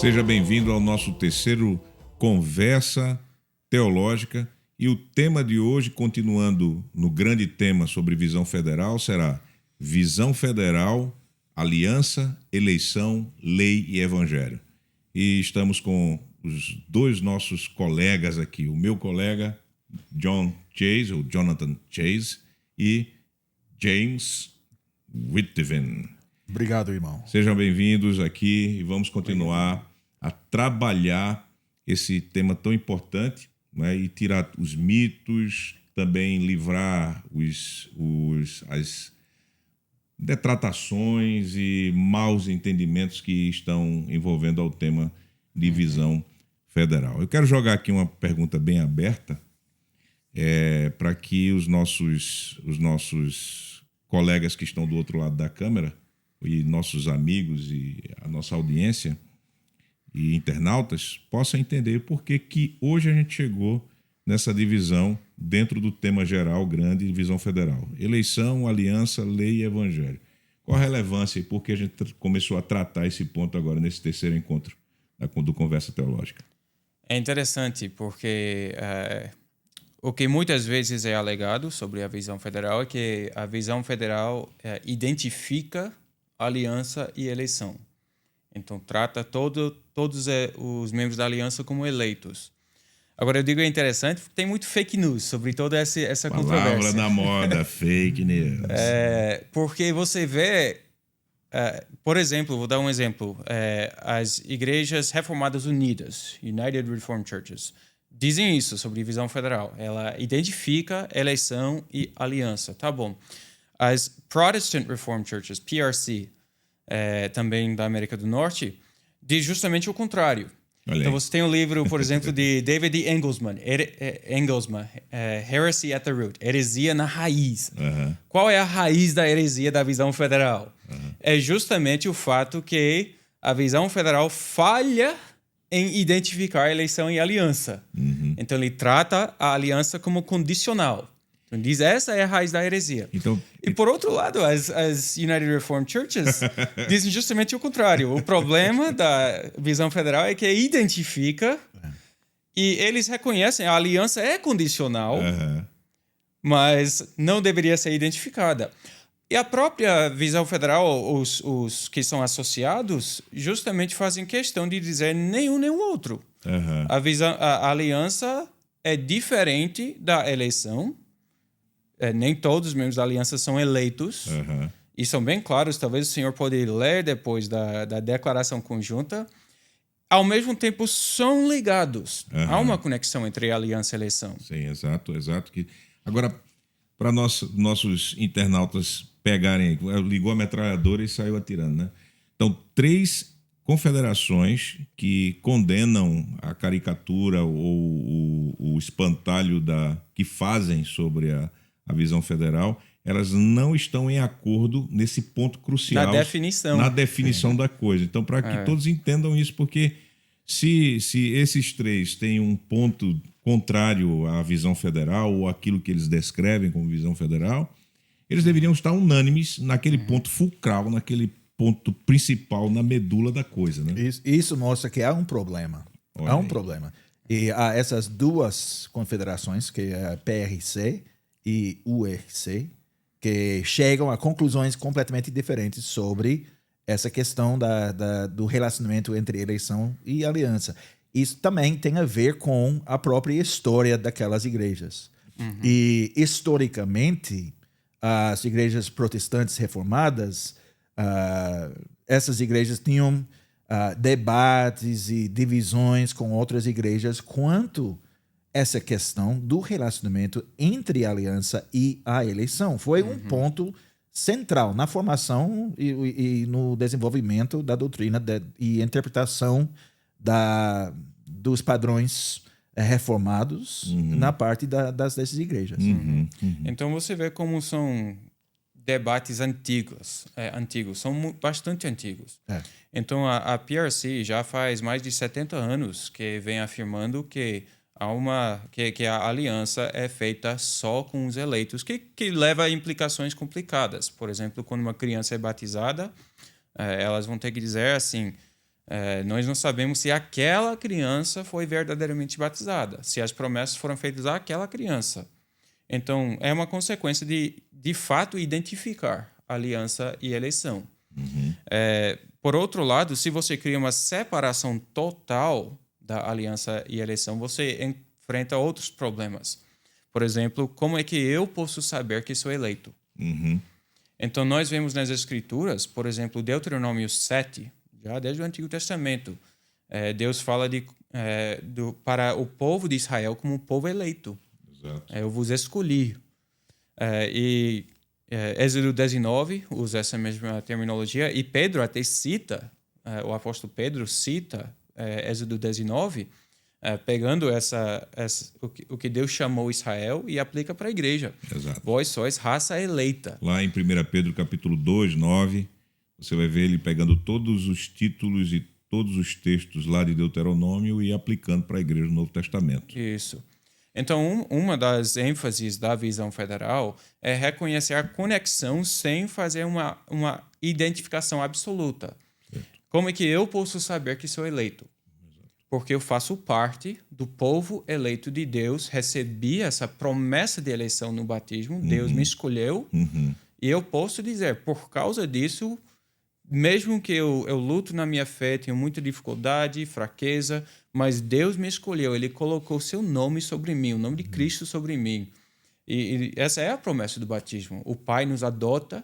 Seja bem-vindo ao nosso terceiro Conversa Teológica. E o tema de hoje, continuando no grande tema sobre visão federal, será Visão Federal, Aliança, Eleição, Lei e Evangelho. E estamos com os dois nossos colegas aqui, o meu colega John Chase, ou Jonathan Chase, e James Whittiven. Obrigado, irmão. Sejam bem-vindos aqui e vamos continuar a trabalhar esse tema tão importante, né, e tirar os mitos, também livrar as detratações e maus entendimentos que estão envolvendo ao tema de visão federal. Eu quero jogar aqui uma pergunta bem aberta para que os nossos colegas que estão do outro lado da câmera e nossos amigos e a nossa audiência e internautas possam entender por que hoje a gente chegou nessa divisão dentro do tema geral grande de visão federal. Eleição, aliança, lei e evangelho. Qual a relevância e por que a gente começou a tratar esse ponto agora nesse terceiro encontro do Conversa Teológica? É interessante porque o que muitas vezes é alegado sobre a visão federal é que a visão federal identifica aliança e eleição. Então, trata todos os membros da aliança como eleitos. Agora, eu digo é interessante porque tem muito fake news sobre toda essa controvérsia. Palavra da moda, fake news. Porque você vê, por exemplo, vou dar um exemplo, as igrejas reformadas unidas, United Reformed Churches, dizem isso sobre visão federal. Ela identifica eleição e aliança. Tá bom. As Protestant Reformed Churches, PRC, também da América do Norte, diz justamente o contrário. Então você tem um livro, por exemplo, de David E. Engelsman, Heresy at the Root, Heresia na Raiz. Uhum. Qual é a raiz da heresia da visão federal? Uhum. É justamente o fato que a visão federal falha em identificar eleição e aliança. Uhum. Então ele trata a aliança como condicional. Então diz, essa é a raiz da heresia. E por outro lado, as United Reformed Churches dizem justamente o contrário. O problema da visão federal é que identifica e eles reconhecem a aliança é condicional, mas não deveria ser identificada. E a própria visão federal, os que são associados, justamente fazem questão de dizer nenhum nem o outro. A aliança é diferente da eleição. Nem todos os membros da aliança são eleitos. E são bem claros. Talvez o senhor pode ler depois da declaração conjunta. Ao mesmo tempo, são ligados. Há uma conexão entre aliança e eleição. Sim, exato. Agora, para nossos internautas pegarem, ligou a metralhadora e saiu atirando, né? Então, 3 confederações que condenam a caricatura ou o espantalho que fazem sobre a visão federal, elas não estão em acordo nesse ponto crucial. Na definição da coisa. Então, para que todos entendam isso, porque se esses 3 têm um ponto contrário à visão federal ou aquilo que eles descrevem como visão federal, eles deveriam estar unânimes naquele ponto fulcral, naquele ponto principal, na medula da coisa, né? Isso mostra que há um problema. Há um problema. E há essas 2 confederações, que é a PRC e URC, que chegam a conclusões completamente diferentes sobre essa questão do relacionamento entre eleição e aliança. Isso também tem a ver com a própria história daquelas igrejas. E, historicamente, as igrejas protestantes reformadas, essas igrejas tinham debates e divisões com outras igrejas quanto essa questão do relacionamento entre a aliança e a eleição. Foi um ponto central na formação e no desenvolvimento da doutrina e interpretação dos padrões reformados na parte dessas igrejas. Então você vê como são debates antigos, são bastante antigos. Então a PRC já faz mais de 70 anos que vem afirmando que que a aliança é feita só com os eleitos, que leva a implicações complicadas. Por exemplo, quando uma criança é batizada, elas vão ter que dizer assim, Nós não sabemos se aquela criança foi verdadeiramente batizada, se as promessas foram feitas àquela criança. Então, é uma consequência de fato, identificar aliança e eleição. Por outro lado, se você cria uma separação total da aliança e eleição, você enfrenta outros problemas. Por exemplo, como é que eu posso saber que sou eleito? Então, nós vemos nas Escrituras, por exemplo, Deuteronômio 7, já desde o Antigo Testamento, Deus fala para o povo de Israel como um povo eleito. Exato. Eu vos escolhi. Êxodo 19 usa essa mesma terminologia, e Pedro até cita, o apóstolo Pedro cita Êxodo 19, pegando o que Deus chamou Israel e aplica para a igreja. Exato. Vós sois raça eleita. Lá em 1 Pedro capítulo 2, 9, você vai ver ele pegando todos os títulos e todos os textos lá de Deuteronômio e aplicando para a igreja do Novo Testamento. Isso. Então, uma das ênfases da visão federal é reconhecer a conexão sem fazer uma identificação absoluta. Certo. Como é que eu posso saber que sou eleito? Porque eu faço parte do povo eleito de Deus, recebi essa promessa de eleição no batismo, Deus me escolheu, e eu posso dizer, por causa disso, mesmo que eu luto na minha fé, tenho muita dificuldade, fraqueza, mas Deus me escolheu, Ele colocou o seu nome sobre mim, o nome de Cristo sobre mim. E essa é a promessa do batismo. O Pai nos adota,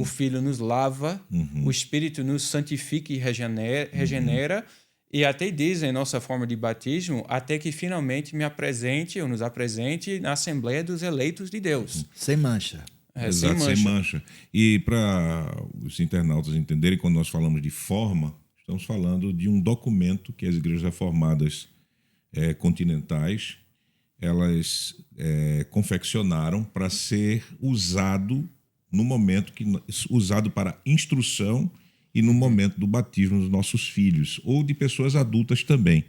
o Filho nos lava, o Espírito nos santifica e regenera, e até diz em nossa forma de batismo, até que finalmente nos apresente na Assembleia dos eleitos de Deus. Sem mancha. Exato, sem mancha. E para os internautas entenderem, quando nós falamos de forma, estamos falando de um documento que as igrejas reformadas continentais elas confeccionaram para ser usado no momento usado para instrução e no momento do batismo dos nossos filhos ou de pessoas adultas também.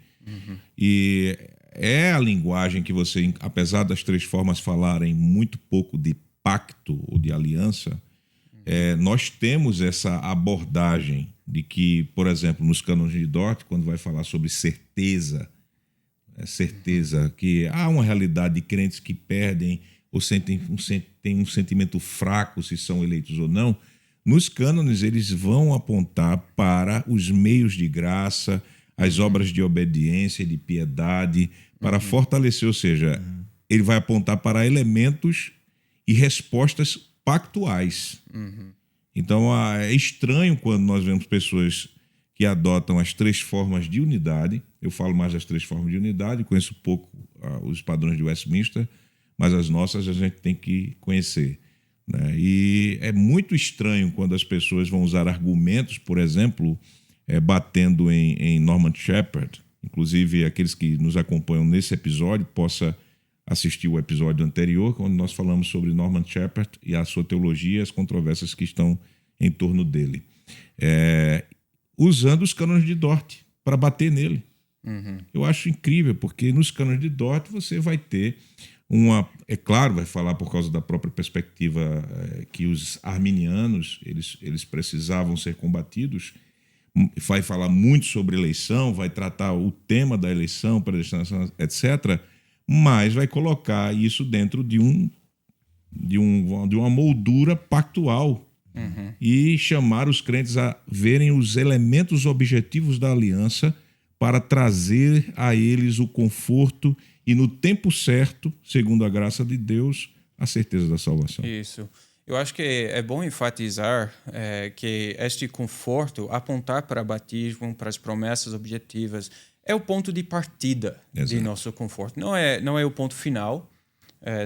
E é a linguagem que você, apesar das três formas falarem muito pouco de pacto ou de aliança, nós temos essa abordagem de que, por exemplo, nos cânones de Dort, quando vai falar sobre certeza que há uma realidade de crentes que perdem ou têm um sentimento fraco se são eleitos ou não, nos cânones eles vão apontar para os meios de graça, as obras de obediência e de piedade, para fortalecer, ou seja, ele vai apontar para elementos e respostas pactuais. Então, é estranho quando nós vemos pessoas que adotam as três formas de unidade. Eu falo mais das três formas de unidade, conheço pouco os padrões de Westminster, mas as nossas a gente tem que conhecer, né? E é muito estranho quando as pessoas vão usar argumentos, por exemplo, batendo em Norman Shepherd. Inclusive, aqueles que nos acompanham nesse episódio possa assistir o episódio anterior, quando nós falamos sobre Norman Shepherd e a sua teologia e as controvérsias que estão em torno dele. Usando os cânones de Dort para bater nele. Eu acho incrível, porque nos cânones de Dort você vai ter é claro, vai falar por causa da própria perspectiva que os arminianos eles precisavam ser combatidos, vai falar muito sobre eleição, vai tratar o tema da eleição, predestinação, etc., mas vai colocar isso dentro de uma moldura pactual e chamar os crentes a verem os elementos objetivos da aliança para trazer a eles o conforto e, no tempo certo, segundo a graça de Deus, a certeza da salvação. Isso. Eu acho que é bom enfatizar que este conforto, apontar para batismo, para as promessas objetivas, é o ponto de partida de nosso conforto. Não é o ponto final.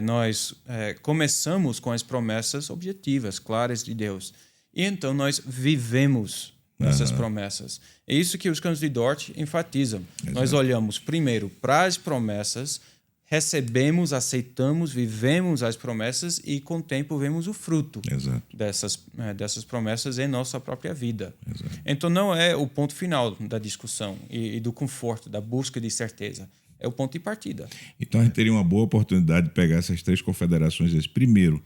Nós começamos com as promessas objetivas, claras de Deus. E então nós vivemos nessas promessas. É isso que os cânones de Dort enfatizam. Nós olhamos primeiro para as promessas, recebemos, aceitamos, vivemos as promessas e, com o tempo, vemos o fruto dessas promessas em nossa própria vida. Então, não é o ponto final da discussão e do conforto, da busca de certeza. É o ponto de partida. Então, a gente teria uma boa oportunidade de pegar essas três confederações. Primeiro,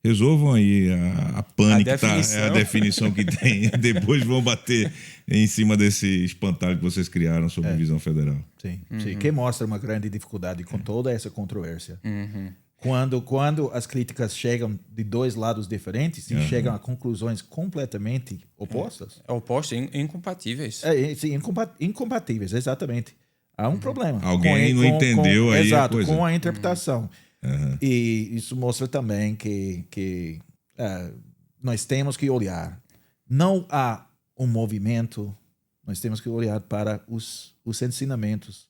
resolvam aí a pane que tá, definição. é a definição que tem. Depois vão bater em cima desse espantalho que vocês criaram sobre visão federal. Sim, sim. Que mostra uma grande dificuldade com toda essa controvérsia. Quando as críticas chegam de dois lados diferentes e chegam a conclusões completamente opostas. Opostos, incompatíveis. Sim, incompatíveis, exatamente. Há um problema. Alguém não entendeu aí a exato, coisa. com a interpretação. E isso mostra também que nós temos que olhar. Não há um movimento, nós temos que olhar para os ensinamentos,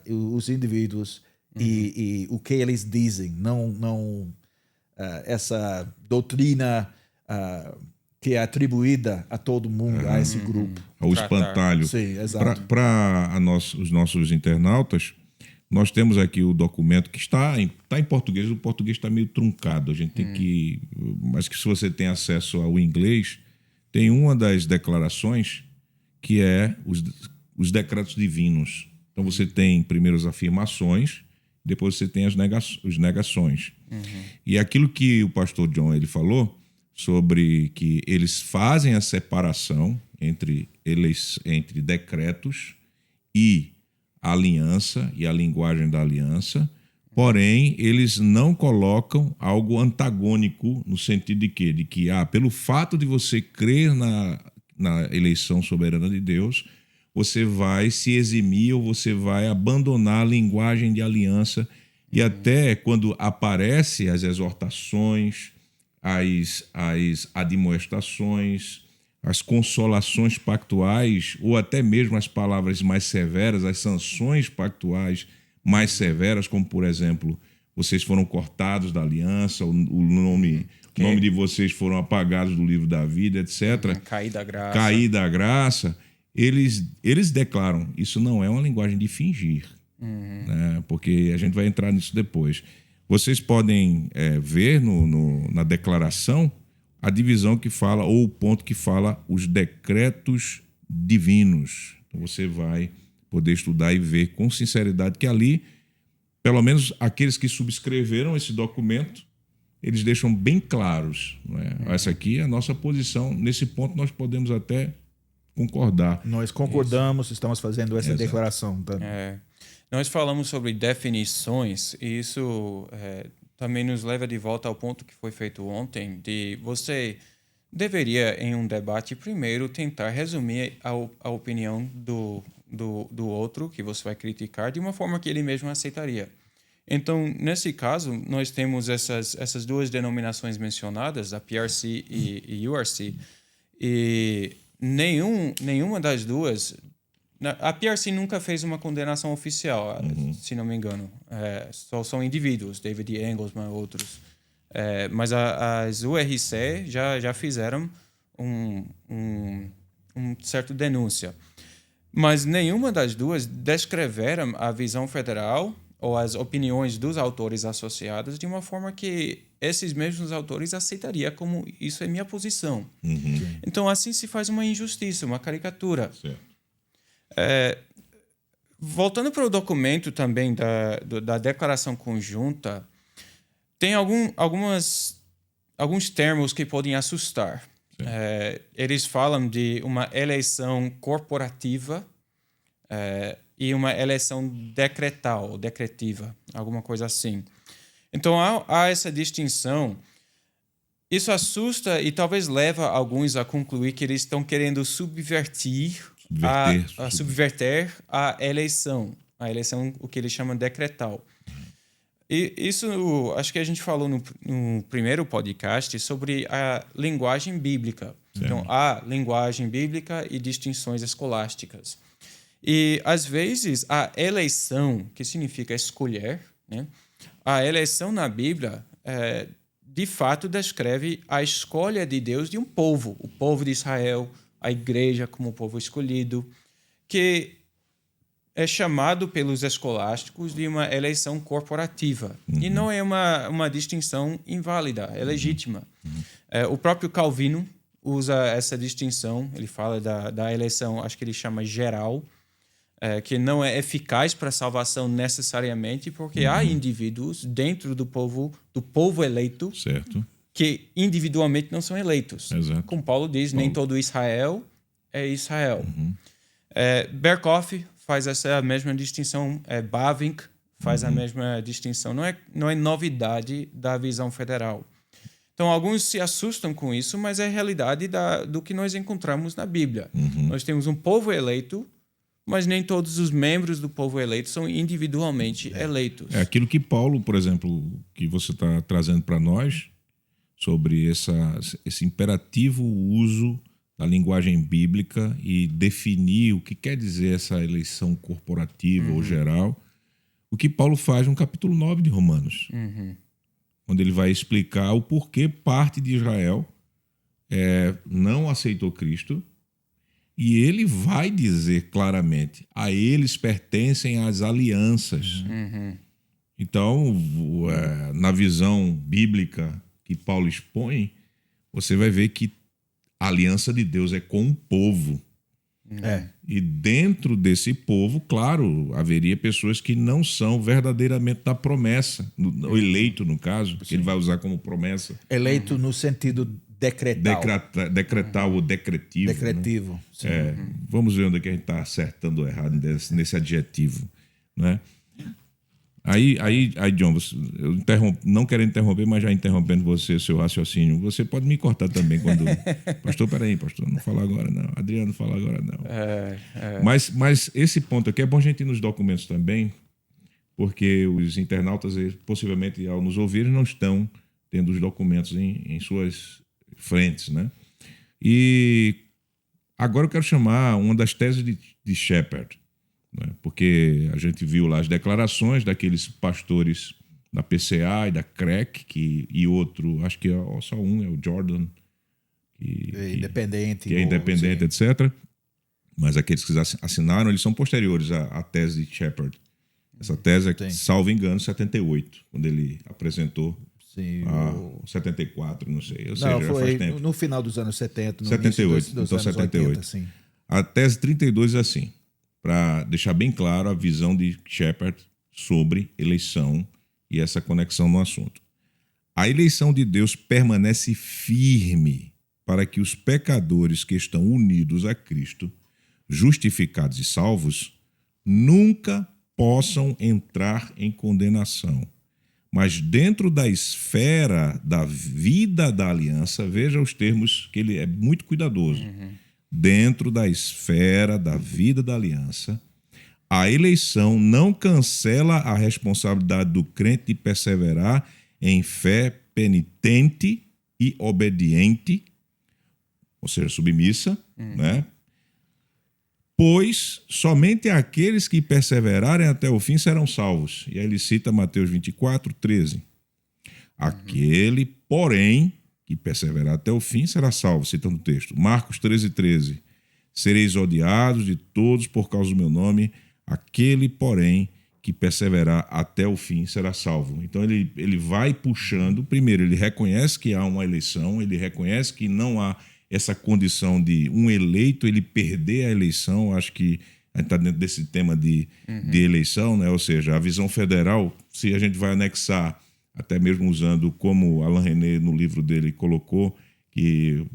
os indivíduos e o que eles dizem. Não essa doutrina que é atribuída a todo mundo, a esse grupo. Ao espantalho. Sim, exato. Para os nossos internautas, nós temos aqui o documento que está em português. O português está meio truncado. A gente tem que... Mas que se você tem acesso ao inglês, tem uma das declarações que é os decretos divinos. Então você tem primeiro as afirmações, depois você tem as negações. E aquilo que o pastor John ele falou sobre que eles fazem a separação entre decretos e a aliança e a linguagem da aliança, porém, eles não colocam algo antagônico no sentido de quê? De que, pelo fato de você crer na eleição soberana de Deus, você vai se eximir ou você vai abandonar a linguagem de aliança. E até quando aparecem as exortações, as admoestações, as consolações pactuais, ou até mesmo as palavras mais severas, as sanções pactuais mais severas, como, por exemplo, vocês foram cortados da aliança, o nome de vocês foram apagados do livro da vida, etc. Cair da graça. Cair da graça. Eles declaram, isso não é uma linguagem de fingir, né? Porque a gente vai entrar nisso depois. Vocês podem ver na declaração a divisão que fala, ou o ponto que fala os decretos divinos. Então você vai poder estudar e ver com sinceridade que ali, pelo menos aqueles que subscreveram esse documento, eles deixam bem claros, não é? Essa aqui é a nossa posição. Nesse ponto nós podemos até concordar. Nós concordamos, estamos fazendo essa Exato. declaração. Nós falamos sobre definições e isso também nos leva de volta ao ponto que foi feito ontem, de você deveria, em um debate, primeiro tentar resumir a opinião do outro que você vai criticar de uma forma que ele mesmo aceitaria. Então, nesse caso, nós temos essas duas denominações mencionadas, a PRC e URC, e nenhuma das duas... A PRC nunca fez uma condenação oficial, se não me engano. Só são indivíduos, David Engelsman e outros. Mas as URC já fizeram um certo denúncia. Mas nenhuma das duas descreveram a visão federal ou as opiniões dos autores associados de uma forma que esses mesmos autores aceitariam como isso é minha posição. Então, assim se faz uma injustiça, uma caricatura. Certo. Voltando para o documento também da declaração conjunta, tem alguns termos que podem assustar. Eles falam de uma eleição corporativa e uma eleição decretiva, alguma coisa assim. Então, há essa distinção. Isso assusta e talvez leva alguns a concluir que eles estão querendo subverter a eleição, o que eles chamam decretal. E isso, acho que a gente falou no primeiro podcast sobre a linguagem bíblica. Sim. Então, há linguagem bíblica e distinções escolásticas. E, às vezes, a eleição, que significa escolher, né? A eleição na Bíblia, de fato, descreve a escolha de Deus de um povo, o povo de Israel, a igreja como povo escolhido, que é chamado pelos escolásticos de uma eleição corporativa. E não é uma distinção inválida, é legítima. O próprio Calvino usa essa distinção, ele fala da eleição, acho que ele chama geral, que não é eficaz para a salvação necessariamente, porque há indivíduos dentro do povo eleito, certo, que individualmente não são eleitos. Exato. Como Paulo diz, nem todo Israel é Israel. Berkhoff faz essa mesma distinção, Bavinck faz a mesma distinção. Não é novidade da visão federal. Então, alguns se assustam com isso, mas é a realidade do que nós encontramos na Bíblia. Nós temos um povo eleito, mas nem todos os membros do povo eleito são individualmente eleitos. É aquilo que Paulo, por exemplo, que você está trazendo para nós, sobre esse imperativo uso da linguagem bíblica e definir o que quer dizer essa eleição corporativa ou geral, o que Paulo faz no capítulo 9 de Romanos, onde ele vai explicar o porquê parte de Israel não aceitou Cristo, e ele vai dizer claramente, a eles pertencem as alianças. Então, na visão bíblica que Paulo expõe, você vai ver que a aliança de Deus é com o povo. E dentro desse povo, claro, haveria pessoas que não são verdadeiramente da promessa, o eleito, no caso, que ele vai usar como promessa. Eleito no sentido decretal. Decretal ou decretivo. Decretivo. Né? Vamos ver onde é que a gente está acertando ou errado nesse adjetivo. Né? Aí, John, eu não quero interromper, mas já interrompendo você, seu raciocínio, você pode me cortar também quando... Pastor, peraí, pastor, não fala agora não. Adriano, fala agora não. Mas esse ponto aqui é bom a gente ir nos documentos também, porque os internautas, possivelmente, ao nos ouvir, não estão tendo os documentos em suas frentes, né? E agora eu quero chamar uma das teses de Shepard, né? Porque a gente viu lá as declarações daqueles pastores da PCA e da CREC, e outro, acho que só um, é o Jordan, que é independente, etc. Mas aqueles que assinaram, eles são posteriores à tese de Shepard. Essa tese é, salvo engano, 78, quando ele apresentou. Sim, 74, não sei. Ou seja, foi faz tempo. No final dos anos 70. No 78, dos então anos 78. 80, sim. A tese 32 é assim, para deixar bem claro a visão de Shepard sobre eleição e essa conexão no assunto. A eleição de Deus permanece firme para que os pecadores que estão unidos a Cristo, justificados e salvos, nunca possam entrar em condenação. Mas dentro da esfera da vida da aliança, veja os termos que ele é muito cuidadoso. Dentro da esfera da vida da aliança, a eleição não cancela a responsabilidade do crente de perseverar em fé penitente e obediente, ou seja, submissa, né? Pois somente aqueles que perseverarem até o fim serão salvos. E aí ele cita Mateus 24, 13. Aquele, porém, que perseverar até o fim será salvo, citando o texto. Marcos 13, 13. Sereis odiados de todos por causa do meu nome. Aquele, porém, que perseverar até o fim será salvo. Então ele vai puxando. Primeiro, ele reconhece que há uma eleição, ele reconhece que não há essa condição de um eleito ele perder a eleição. Acho que a gente está dentro desse tema de eleição, né? Ou seja, a visão federal, se a gente vai anexar, até mesmo usando como Alain René no livro dele colocou, que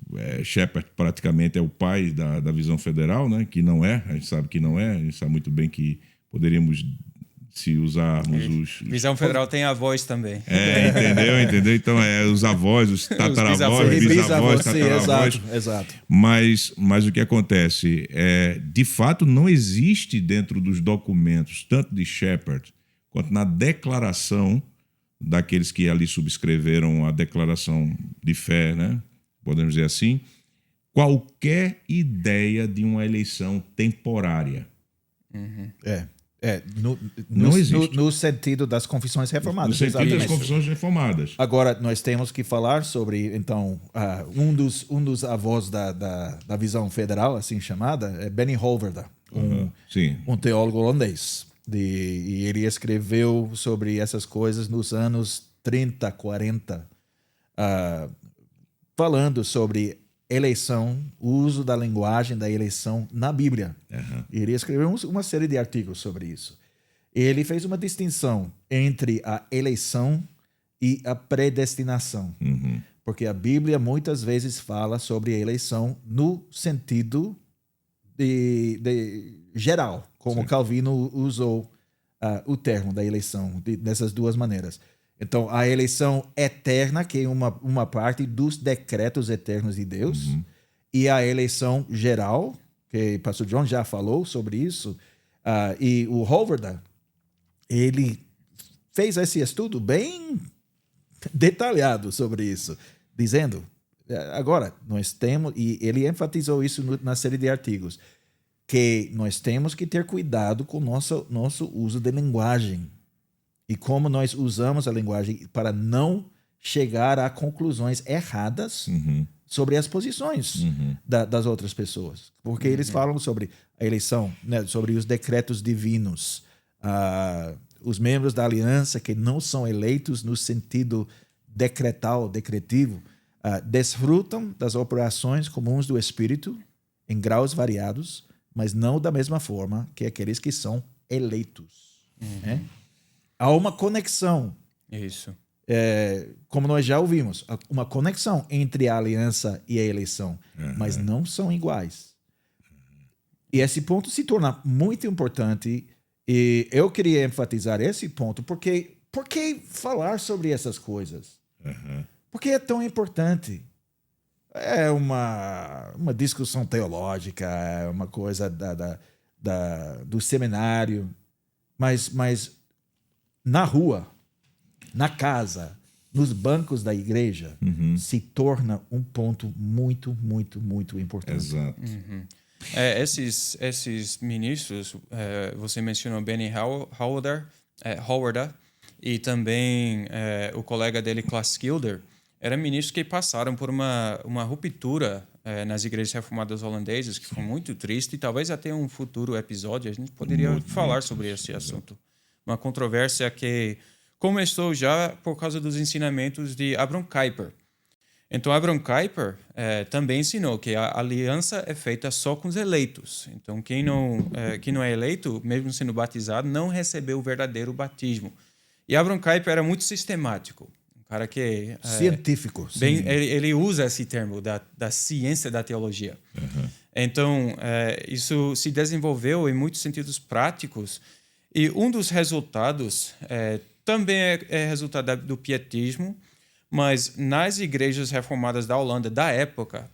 Shepard praticamente é o pai da visão federal, né? Que não é, a gente sabe que não é, a gente sabe muito bem que poderíamos, se usarmos os... Visão federal tem avós também. Entendeu? Então, os avós, os tataravós, bisavós, tataravós. Exato. Mas o que acontece de fato, não existe dentro dos documentos, tanto de Shepard, quanto na declaração daqueles que ali subscreveram a declaração de fé, né? Podemos dizer assim, qualquer ideia de uma eleição temporária. Não existe. No sentido das confissões reformadas. No sentido das confissões reformadas. Agora, nós temos que falar sobre, então, um dos avós da visão federal, assim chamada, é Benny Holverda, um teólogo holandês. E ele escreveu sobre essas coisas nos anos 30, 40, falando sobre eleição, o uso da linguagem da eleição na Bíblia. Ele escreveu uma série de artigos sobre isso. Ele fez uma distinção entre a eleição e a predestinação. Porque a Bíblia muitas vezes fala sobre a eleição no sentido de geral, como Calvino usou o termo da eleição dessas duas maneiras. Então, a eleição eterna, que é uma parte dos decretos eternos de Deus, e a eleição geral, que o pastor John já falou sobre isso, e o Howard, ele fez esse estudo bem detalhado sobre isso, dizendo, agora, nós temos, e ele enfatizou isso na série de artigos, que nós temos que ter cuidado com o nosso uso de linguagem e como nós usamos a linguagem para não chegar a conclusões erradas sobre as posições das outras pessoas. Porque eles falam sobre a eleição, né, sobre os decretos divinos, os membros da aliança que não são eleitos no sentido decretivo, desfrutam das operações comuns do Espírito em graus variados, mas não da mesma forma que aqueles que são eleitos. Né? Há uma conexão. Isso. Como nós já ouvimos, uma conexão entre a aliança e a eleição, mas não são iguais. E esse ponto se torna muito importante, e eu queria enfatizar esse ponto, porque por que falar sobre essas coisas? Por que é tão importante? É uma discussão teológica, é uma coisa do seminário, mas na rua, na casa, nos bancos da igreja, se torna um ponto muito, muito, muito importante. Exato. Esses ministros, você mencionou Benny Howard, e também o colega dele, Klaas Kilder, eram ministros que passaram por uma ruptura nas igrejas reformadas holandesas, que foi muito triste, e talvez até um futuro episódio a gente poderia falar sobre esse assunto. Uma controvérsia que começou já por causa dos ensinamentos de Abraham Kuyper. Então, Abraham Kuyper também ensinou que a aliança é feita só com os eleitos. Então, quem não é eleito, mesmo sendo batizado, não recebeu o verdadeiro batismo. E Abraham Kuyper era muito sistemático. Um cara que... científico. Ele usa esse termo da ciência da teologia. Então, isso se desenvolveu em muitos sentidos práticos. E um dos resultados também é resultado do pietismo, mas nas igrejas reformadas da Holanda da época,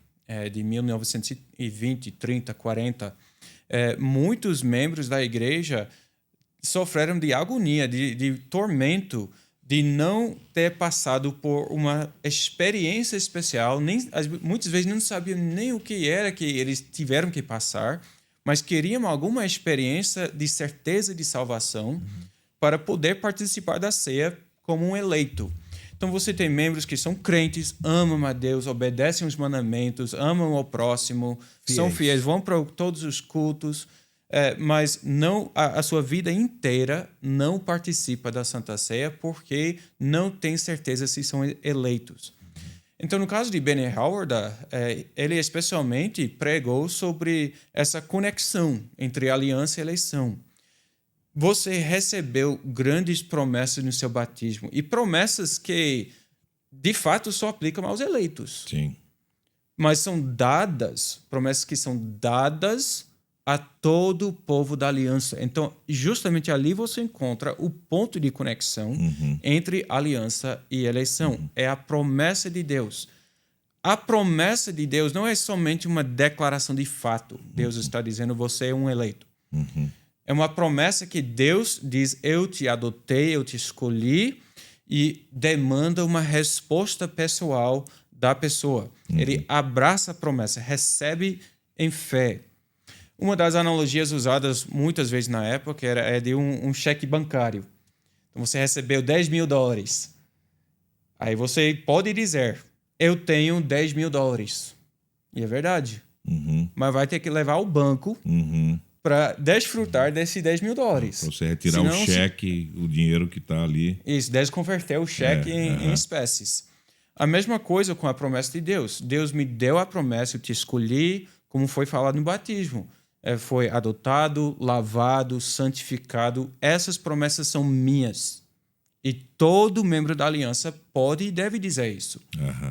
de 1920, 30, 40, muitos membros da igreja sofreram de agonia, de tormento, de não ter passado por uma experiência especial, muitas vezes não sabiam nem o que era que eles tiveram que passar, mas queriam alguma experiência de certeza de salvação para poder participar da ceia como um eleito. Então você tem membros que são crentes, amam a Deus, obedecem os mandamentos, amam ao próximo, são fiéis, vão para todos os cultos, mas não a sua vida inteira não participa da Santa Ceia porque não tem certeza se são eleitos. Então, no caso de Benny Howard, ele especialmente pregou sobre essa conexão entre aliança e eleição. Você recebeu grandes promessas no seu batismo, e promessas que, de fato, só aplicam aos eleitos. Sim. Mas são dadas, promessas que são dadas a todo o povo da aliança. Então, justamente ali você encontra o ponto de conexão entre aliança e eleição. É a promessa de Deus. A promessa de Deus não é somente uma declaração de fato. Deus está dizendo, você é um eleito. É uma promessa que Deus diz, eu te adotei, eu te escolhi, e demanda uma resposta pessoal da pessoa. Ele abraça a promessa, recebe em fé. Uma das analogias usadas muitas vezes na época é de um cheque bancário. Então, você recebeu $10.000. Aí você pode dizer, eu tenho $10.000. E é verdade. Mas vai ter que levar ao banco para desfrutar desses $10.000. Para você retirar o cheque, o dinheiro que está ali. Isso, desconverter o cheque em espécies. A mesma coisa com a promessa de Deus. Deus me deu a promessa, eu te escolhi, como foi falado no batismo. Foi adotado, lavado, santificado. Essas promessas são minhas. E todo membro da aliança pode e deve dizer isso.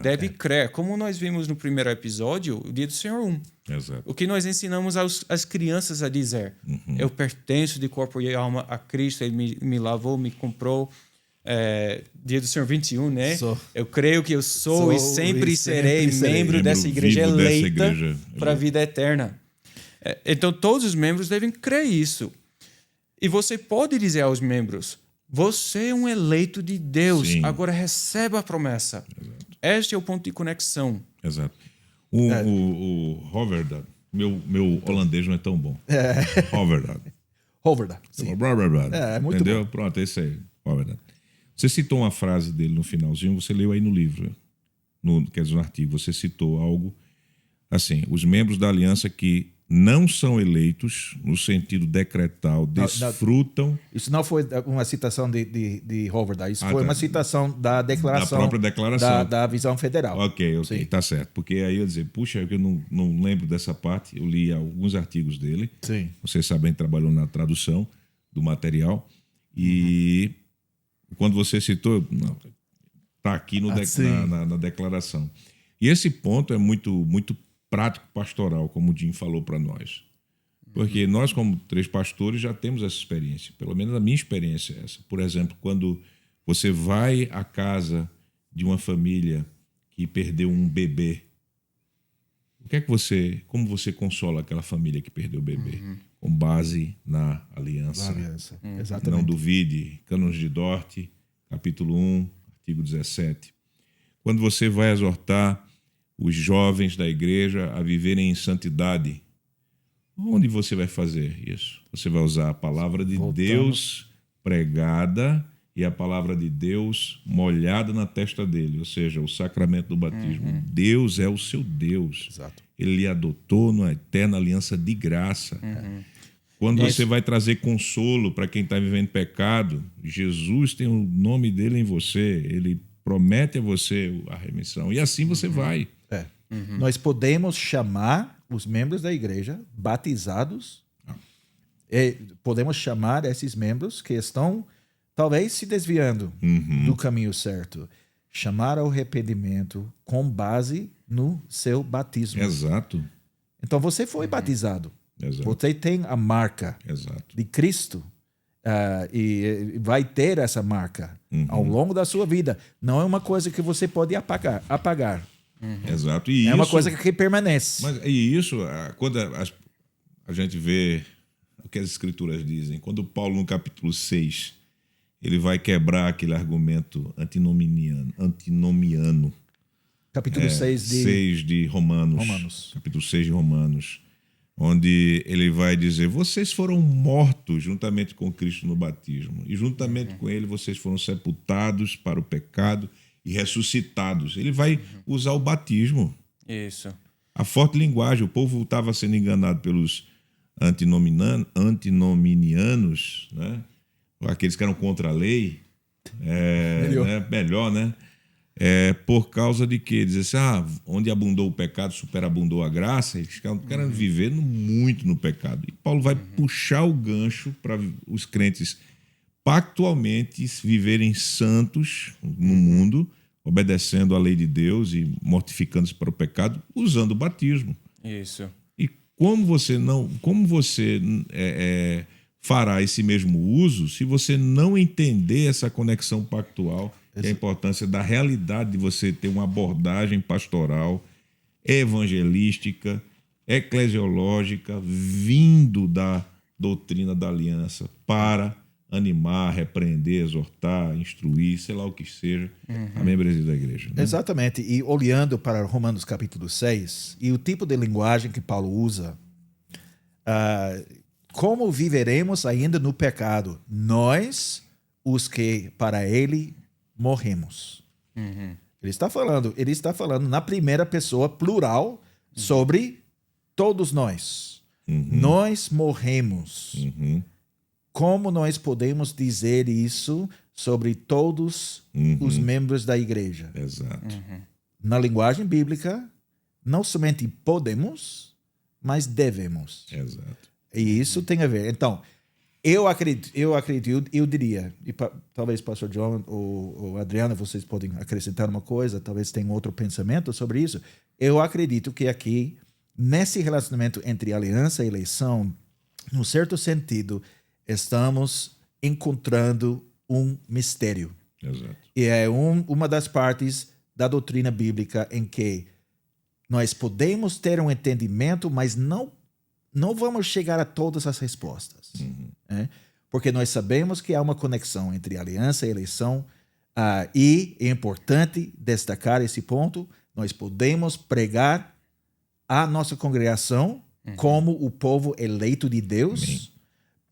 Deve crer. Como nós vimos no primeiro episódio, o Dia do Senhor 1. Exato. O que nós ensinamos às crianças a dizer. Eu pertenço de corpo e alma a Cristo. Ele me lavou, me comprou. Dia do Senhor 21, né? Eu creio que eu sou e sempre serei membro dessa igreja eleita para a vida eterna. Então, todos os membros devem crer isso. E você pode dizer aos membros, você é um eleito de Deus, agora receba a promessa. Exato. Este é o ponto de conexão. Exato. O Hoverdad, meu holandês não é tão bom. Hoverdad. Sim. É muito entendeu? Bom. Pronto, é isso aí. Hoverdad. Você citou uma frase dele no finalzinho, você leu aí no livro, quer dizer, no artigo, você citou algo assim, os membros da aliança que não são eleitos, no sentido decretal, desfrutam... Isso não foi uma citação de Hoverdad, isso foi uma citação da declaração... Da própria declaração. Da visão federal. Ok, tá certo. Porque aí eu ia dizer, puxa, eu não lembro dessa parte, eu li alguns artigos dele. Sim. Você sabe, trabalhou na tradução do material. E quando você citou, está aqui na declaração. E esse ponto é muito prático pastoral, como o Jim falou para nós. Porque nós, como 3 pastores, já temos essa experiência. Pelo menos a minha experiência é essa. Por exemplo, quando você vai à casa de uma família que perdeu um bebê, como você consola aquela família que perdeu o bebê? Com base na aliança. Exatamente. Não duvide, Cânones de Dort, capítulo 1, artigo 17. Quando você vai exortar os jovens da igreja a viverem em santidade, onde você vai fazer isso? Você vai usar a palavra de Deus pregada e a palavra de Deus molhada na testa dele, ou seja, o sacramento do batismo. Deus é o seu Deus. Exato. Ele lhe adotou na eterna aliança de graça. Quando você vai trazer consolo para quem está vivendo pecado, Jesus tem o nome dele em você, ele promete a você a remissão, e assim você vai. Nós podemos chamar os membros da igreja batizados, podemos chamar esses membros que estão talvez se desviando do caminho certo, chamar ao arrependimento com base no seu batismo. Exato. Então você foi batizado. Exato. Você tem a marca de Cristo e vai ter essa marca ao longo da sua vida. Não é uma coisa que você pode apagar. Exato. E uma coisa que permanece. E isso, quando a gente vê o que as escrituras dizem, quando Paulo, no capítulo 6, ele vai quebrar aquele argumento antinomiano. Capítulo 6 de Romanos. Capítulo 6 de Romanos. Onde ele vai dizer, vocês foram mortos juntamente com Cristo no batismo. E juntamente com ele vocês foram sepultados para o pecado e ressuscitados. Ele vai usar o batismo. Isso. A forte linguagem. O povo estava sendo enganado pelos antinominianos, né? Aqueles que eram contra a lei. Melhor, né? Por causa de que? Dizer assim, onde abundou o pecado, superabundou a graça. Eles querem viver muito no pecado. E Paulo vai puxar o gancho para os crentes pactualmente viverem santos no mundo, obedecendo à lei de Deus e mortificando-se para o pecado, usando o batismo. Isso. E como você fará esse mesmo uso se você não entender essa conexão pactual, que é a importância da realidade de você ter uma abordagem pastoral, evangelística, eclesiológica, vindo da doutrina da aliança para animar, repreender, exortar, instruir, sei lá o que seja, a membresia da igreja. Né? Exatamente. E olhando para Romanos capítulo 6, e o tipo de linguagem que Paulo usa, como viveremos ainda no pecado? Nós, os que para ele morremos. Ele está falando na primeira pessoa plural sobre todos nós. Nós morremos. Como nós podemos dizer isso sobre todos os membros da igreja? Exato. Na linguagem bíblica, não somente podemos, mas devemos. Exato. E isso tem a ver. Então, Eu acredito, eu diria, e talvez Pastor John ou Adriana, vocês podem acrescentar uma coisa, talvez tenham outro pensamento sobre isso. Eu acredito que aqui, nesse relacionamento entre aliança e eleição, num certo sentido, estamos encontrando um mistério. Exato. E é uma das partes da doutrina bíblica em que nós podemos ter um entendimento, mas não vamos chegar a todas as respostas. Né? Porque nós sabemos que há uma conexão entre aliança e eleição, e é importante destacar esse ponto. Nós podemos pregar a nossa congregação como o povo eleito de Deus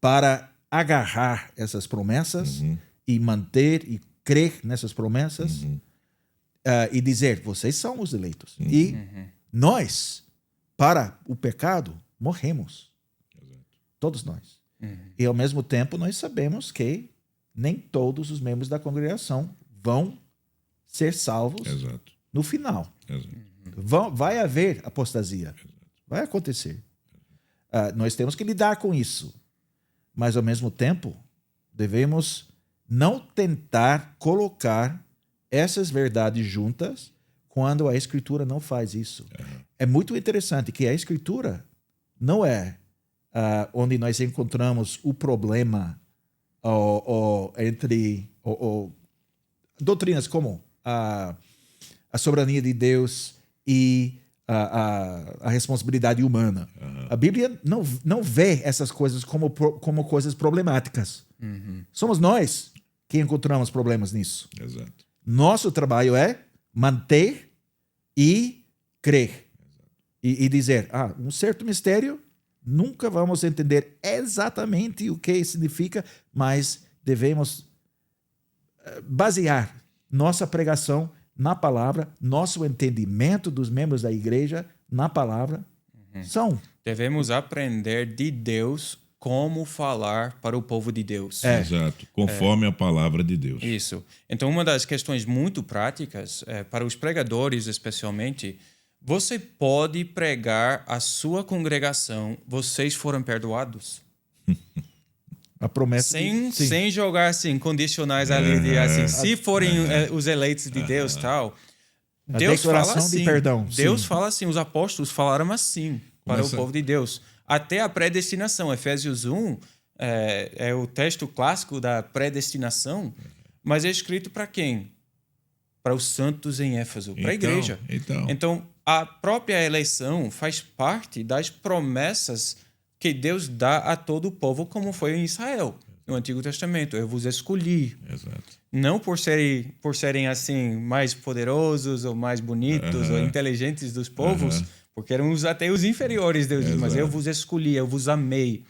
para agarrar essas promessas e manter e crer nessas promessas e dizer, vocês são os eleitos. E nós, para o pecado, morremos. Todos nós. E, ao mesmo tempo, nós sabemos que nem todos os membros da congregação vão ser salvos no final. Vai haver apostasia. Vai acontecer. Nós temos que lidar com isso. Mas, ao mesmo tempo, devemos não tentar colocar essas verdades juntas quando a Escritura não faz isso. É muito interessante que a Escritura não é onde nós encontramos o problema entre doutrinas como a soberania de Deus e a responsabilidade humana. A Bíblia não vê essas coisas como coisas problemáticas. Somos nós que encontramos problemas nisso. Exato. Nosso trabalho é manter e crer. E dizer, um certo mistério, nunca vamos entender exatamente o que significa, mas devemos basear nossa pregação na palavra, nosso entendimento dos membros da igreja na palavra. Devemos aprender de Deus como falar para o povo de Deus. Exato, conforme a palavra de Deus. Isso. Então, uma das questões muito práticas, para os pregadores especialmente, você pode pregar a sua congregação, vocês foram perdoados? A promessa sem jogar assim, condicionais ali, de, assim, se forem os eleitos de Deus tal. Deus fala assim, de perdão. Deus fala assim, os apóstolos falaram assim para o povo de Deus. Até a predestinação, Efésios 1 é o texto clássico da predestinação, mas é escrito para quem? Para os santos em Éfeso, para a igreja. Então, a própria eleição faz parte das promessas que Deus dá a todo o povo, como foi em Israel, no Antigo Testamento. Eu vos escolhi. Exato. Não por serem assim mais poderosos ou mais bonitos ou inteligentes dos povos, porque eram até os inferiores, Deus diz, mas eu vos escolhi, eu vos amei.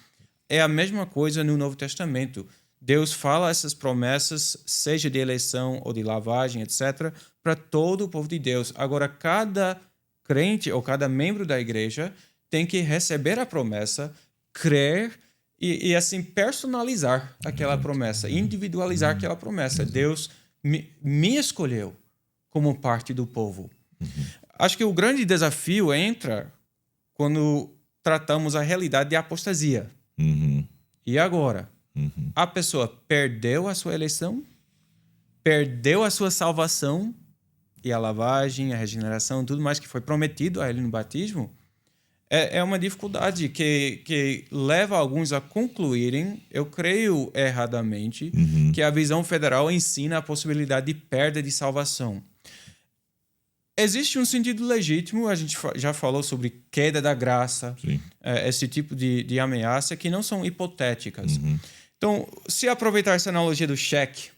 É a mesma coisa no Novo Testamento. Deus fala essas promessas, seja de eleição ou de lavagem, etc., para todo o povo de Deus. Agora, cada crente ou cada membro da igreja tem que receber a promessa, crer e assim, personalizar aquela promessa, individualizar aquela promessa. Deus me escolheu como parte do povo. Acho que o grande desafio entra quando tratamos a realidade de apostasia. E agora? A pessoa perdeu a sua eleição, perdeu a sua salvação e a lavagem, a regeneração, tudo mais que foi prometido a ele no batismo. É uma dificuldade que leva alguns a concluírem, eu creio erradamente, que a visão federal ensina a possibilidade de perda de salvação. Existe um sentido legítimo, a gente já falou sobre queda da graça, esse tipo de ameaça que não são hipotéticas. Então, se aproveitar essa analogia do cheque,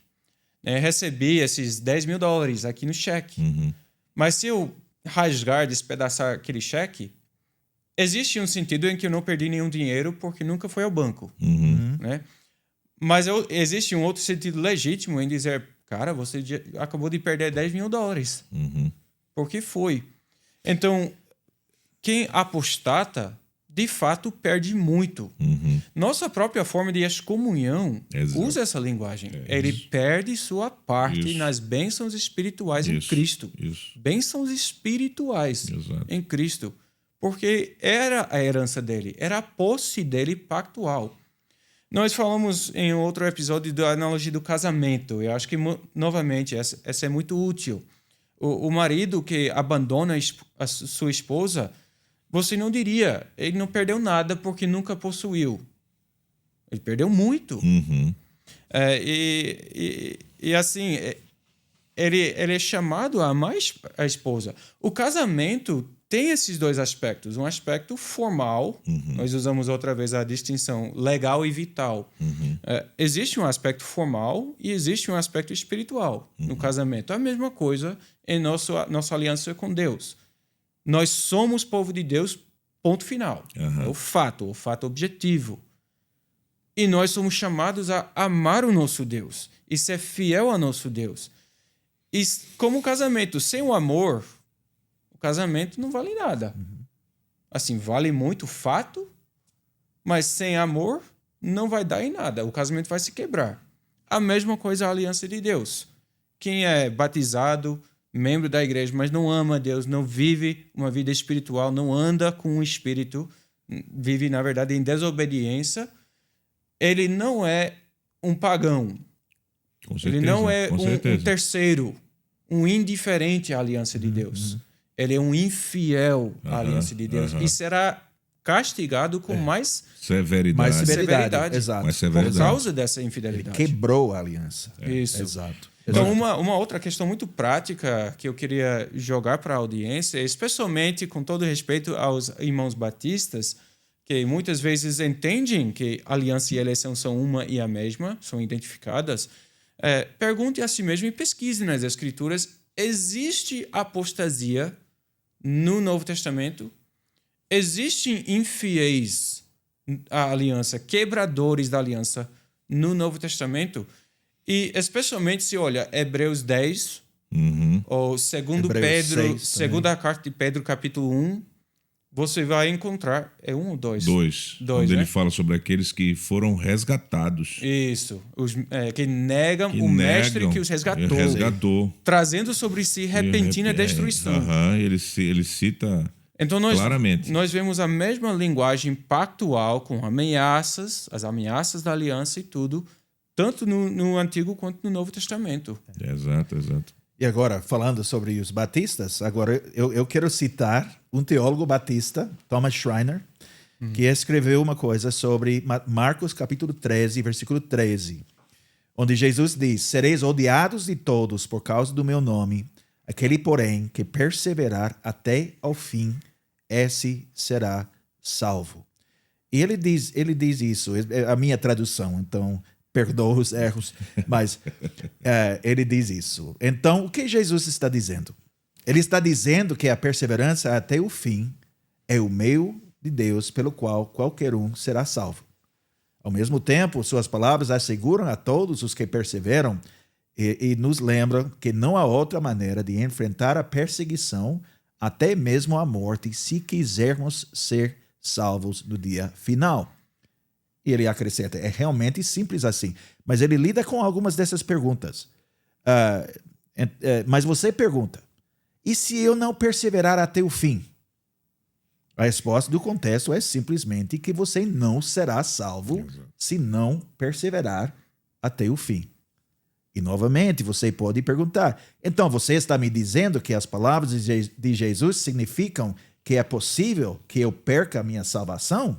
né, recebi esses $10.000 aqui no cheque, mas se eu rasgar, despedaçar aquele cheque, existe um sentido em que eu não perdi nenhum dinheiro porque nunca foi ao banco. Né? Mas existe um outro sentido legítimo em dizer, cara, você acabou de perder $10.000. Porque foi. Então, quem apostata, de fato, perde muito. Nossa própria forma de excomunhão usa essa linguagem. Ele perde sua parte nas bênçãos espirituais em Cristo. Bênçãos espirituais em Cristo. Porque era a herança dele, era a posse dele pactual. Nós falamos em outro episódio da analogia do casamento. Eu acho que, novamente, essa é muito útil. O marido que abandona a sua esposa, você não diria, ele não perdeu nada porque nunca possuiu. Ele perdeu muito. Uhum. E assim, ele é chamado a amar a esposa. O casamento tem esses dois aspectos. Um aspecto formal, nós usamos outra vez a distinção legal e vital. Existe um aspecto formal e existe um aspecto espiritual no casamento. A mesma coisa em nossa aliança com Deus. Nós somos povo de Deus, ponto final. É o fato objetivo. E nós somos chamados a amar o nosso Deus e ser fiel ao nosso Deus. E como o casamento sem o amor, o casamento não vale nada. Assim, vale muito o fato, mas sem amor não vai dar em nada. O casamento vai se quebrar. A mesma coisa a aliança de Deus. Quem é batizado, membro da igreja, mas não ama Deus, não vive uma vida espiritual, não anda com o Espírito, vive, na verdade, em desobediência, ele não é um pagão. Com certeza, ele não é um terceiro, um indiferente à aliança de Deus. Ele é um infiel à aliança de Deus e será castigado com mais severidade. Exato. Mais severidade. Por causa dessa infidelidade. Ele quebrou a aliança. Isso. Exato. Então, uma outra questão muito prática que eu queria jogar para a audiência, especialmente com todo respeito aos irmãos batistas, que muitas vezes entendem que aliança e eleição são uma e a mesma, são identificadas, pergunte a si mesmo e pesquise nas Escrituras: existe apostasia no Novo Testamento? Existem infiéis à aliança, quebradores da aliança no Novo Testamento? E especialmente se olha Hebreus 10, ou 2 Pedro, segunda carta de Pedro, capítulo 1, você vai encontrar... É 1 ou 2? 2. Onde ele fala sobre aqueles que foram resgatados. Isso. Que negam o mestre que os resgatou. Trazendo sobre si repentina destruição. Ele cita então claramente. Nós vemos a mesma linguagem pactual com ameaças, as ameaças da aliança e tudo, tanto no Antigo quanto no Novo Testamento. Exato. E agora, falando sobre os batistas, agora eu quero citar um teólogo batista, Thomas Schreiner, que escreveu uma coisa sobre Marcos capítulo 13, versículo 13, onde Jesus diz: sereis odiados de todos por causa do meu nome, aquele, porém, que perseverar até ao fim, esse será salvo. E ele diz isso, é a minha tradução, então perdoa os erros, mas ele diz isso. Então, o que Jesus está dizendo? Ele está dizendo que a perseverança até o fim é o meio de Deus pelo qual qualquer um será salvo. Ao mesmo tempo, suas palavras asseguram a todos os que perseveram e nos lembram que não há outra maneira de enfrentar a perseguição, até mesmo a morte, se quisermos ser salvos no dia final. E ele acrescenta, é realmente simples assim. Mas ele lida com algumas dessas perguntas. Mas você pergunta, e se eu não perseverar até o fim? A resposta do contexto é simplesmente que você não será salvo se não perseverar até o fim. E, novamente, você pode perguntar, então você está me dizendo que as palavras de Jesus significam que é possível que eu perca a minha salvação?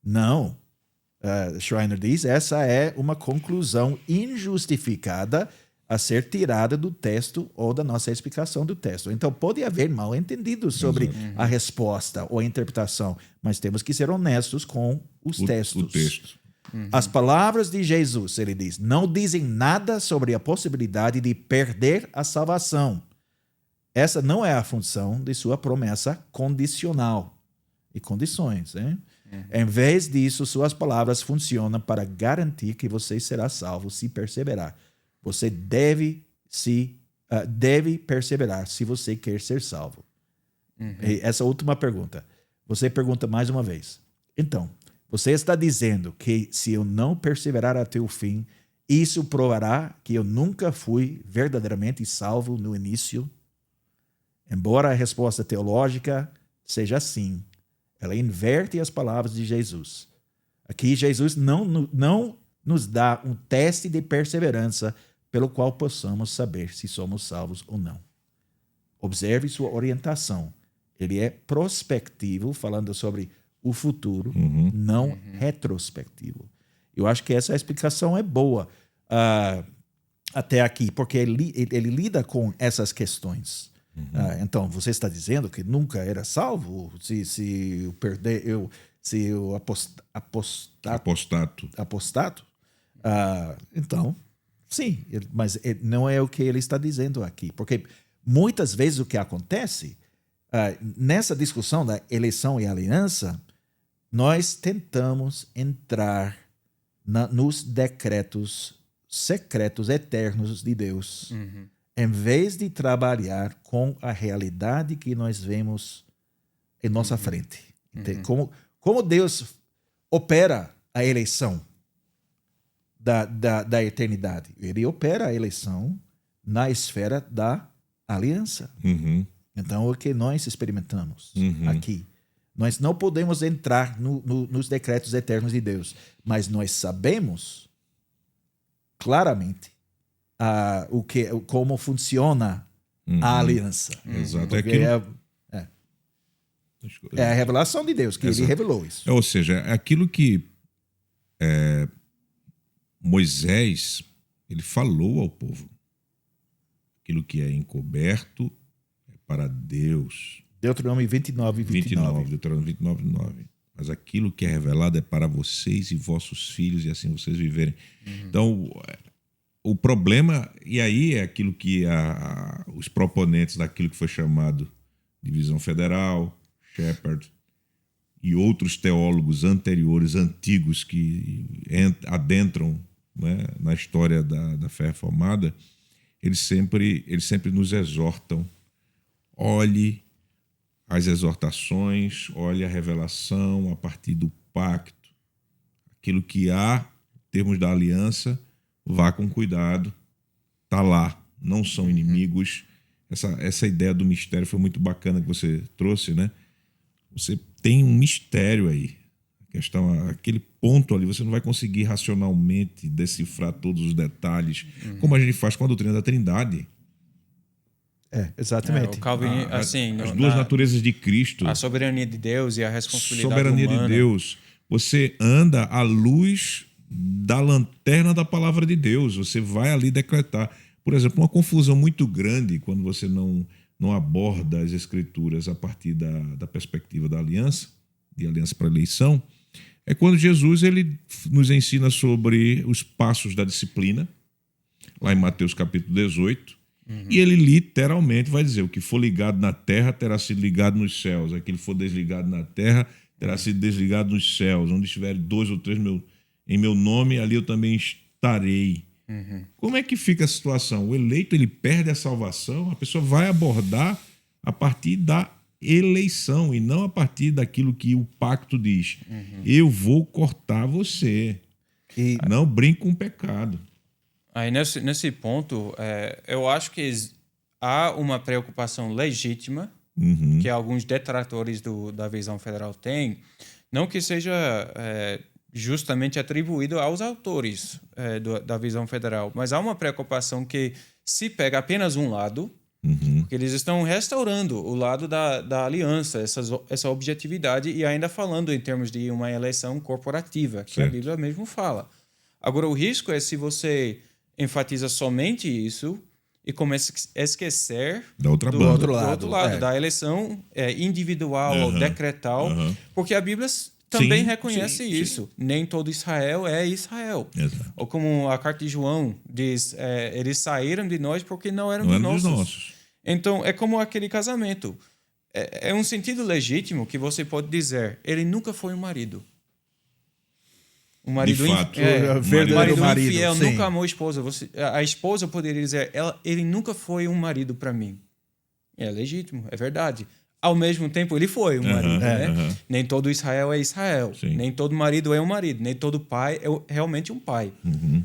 Não. Schreiner diz, essa é uma conclusão injustificada a ser tirada do texto ou da nossa explicação do texto. Então, pode haver mal-entendido sobre a resposta ou a interpretação, mas temos que ser honestos com os textos. O texto. As palavras de Jesus, ele diz, não dizem nada sobre a possibilidade de perder a salvação. Essa não é a função de sua promessa condicional e condições, hein? Em vez disso, suas palavras funcionam para garantir que você será salvo se perseverar. Você deve perseverar se você quer ser salvo. E essa última pergunta. Você pergunta mais uma vez. Então, você está dizendo que se eu não perseverar até o fim, isso provará que eu nunca fui verdadeiramente salvo no início? Embora a resposta teológica seja sim, ela inverte as palavras de Jesus. Aqui Jesus não nos dá um teste de perseverança pelo qual possamos saber se somos salvos ou não. Observe sua orientação. Ele é prospectivo, falando sobre o futuro, não retrospectivo. Eu acho que essa explicação é boa até aqui, porque ele lida com essas questões. Então, você está dizendo que nunca era salvo? Se eu perder, se eu apostato? Então, sim, mas não é o que ele está dizendo aqui. Porque muitas vezes o que acontece, nessa discussão da eleição e aliança, nós tentamos entrar nos decretos secretos eternos de Deus, em vez de trabalhar com a realidade que nós vemos em nossa frente. Como Deus opera a eleição da eternidade? Ele opera a eleição na esfera da aliança. Então, o que nós experimentamos aqui? Nós não podemos entrar nos decretos eternos de Deus, mas nós sabemos claramente como funciona a aliança. Exato. É a revelação de Deus, que ele revelou isso. Ou seja, é aquilo que Moisés ele falou ao povo. Aquilo que é encoberto é para Deus. Deuteronômio 29. Deuteronômio 29, 9. Mas aquilo que é revelado é para vocês e vossos filhos, e assim vocês viverem. Então, o problema, e aí é aquilo que os proponentes daquilo que foi chamado divisão federal, Shepard, e outros teólogos anteriores, antigos, que adentram, né, na história da fé reformada, eles sempre nos exortam. Olhe as exortações, olhe a revelação a partir do pacto. Aquilo que há, em termos da aliança, vá com cuidado. Está lá, não são inimigos. Essa ideia do mistério foi muito bacana que você trouxe, né? Você tem um mistério aí. Aquele ponto ali, você não vai conseguir racionalmente decifrar todos os detalhes, como a gente faz com a doutrina da Trindade. Exatamente. O Calvin, assim, as duas naturezas de Cristo. A soberania de Deus e a responsabilidade soberania humana. de Deus. Você anda à luz da lanterna da palavra de Deus. Você vai ali decretar. Por exemplo, uma confusão muito grande quando você não aborda as Escrituras a partir da perspectiva da aliança, de aliança para eleição, é quando Jesus ele nos ensina sobre os passos da disciplina, lá em Mateus capítulo 18, e ele literalmente vai dizer: o que for ligado na terra terá sido ligado nos céus, aquilo que for desligado na terra terá sido desligado nos céus, onde estiverem 2 ou 3 em meu nome, ali eu também estarei. Como é que fica a situação? O eleito ele perde a salvação, a pessoa vai abordar a partir da eleição e não a partir daquilo que o pacto diz. Eu vou cortar você. Não brinque com o pecado. Aí nesse ponto, eu acho que há uma preocupação legítima que alguns detratores da visão federal têm, não que seja justamente atribuído aos autores da visão federal, mas há uma preocupação que se pega apenas um lado, porque eles estão restaurando o lado da aliança, essa objetividade, e ainda falando em termos de uma eleição corporativa, que a Bíblia mesmo fala. Agora, o risco é se você enfatiza somente isso e começa a esquecer do outro lado, da eleição individual ou decretal, porque a Bíblia também reconhece isso. Sim. Nem todo Israel é Israel. Exato. Ou como a carta de João diz, eles saíram de nós porque não eram dos nossos. Então, é como aquele casamento. É um sentido legítimo que você pode dizer, ele nunca foi um marido. Um marido, de fato, marido infiel, nunca amou a esposa. A esposa poderia dizer, ele nunca foi um marido para mim. É legítimo, é verdade. Ao mesmo tempo, ele foi um marido. Né? Nem todo Israel é Israel. Sim. Nem todo marido é um marido. Nem todo pai é realmente um pai.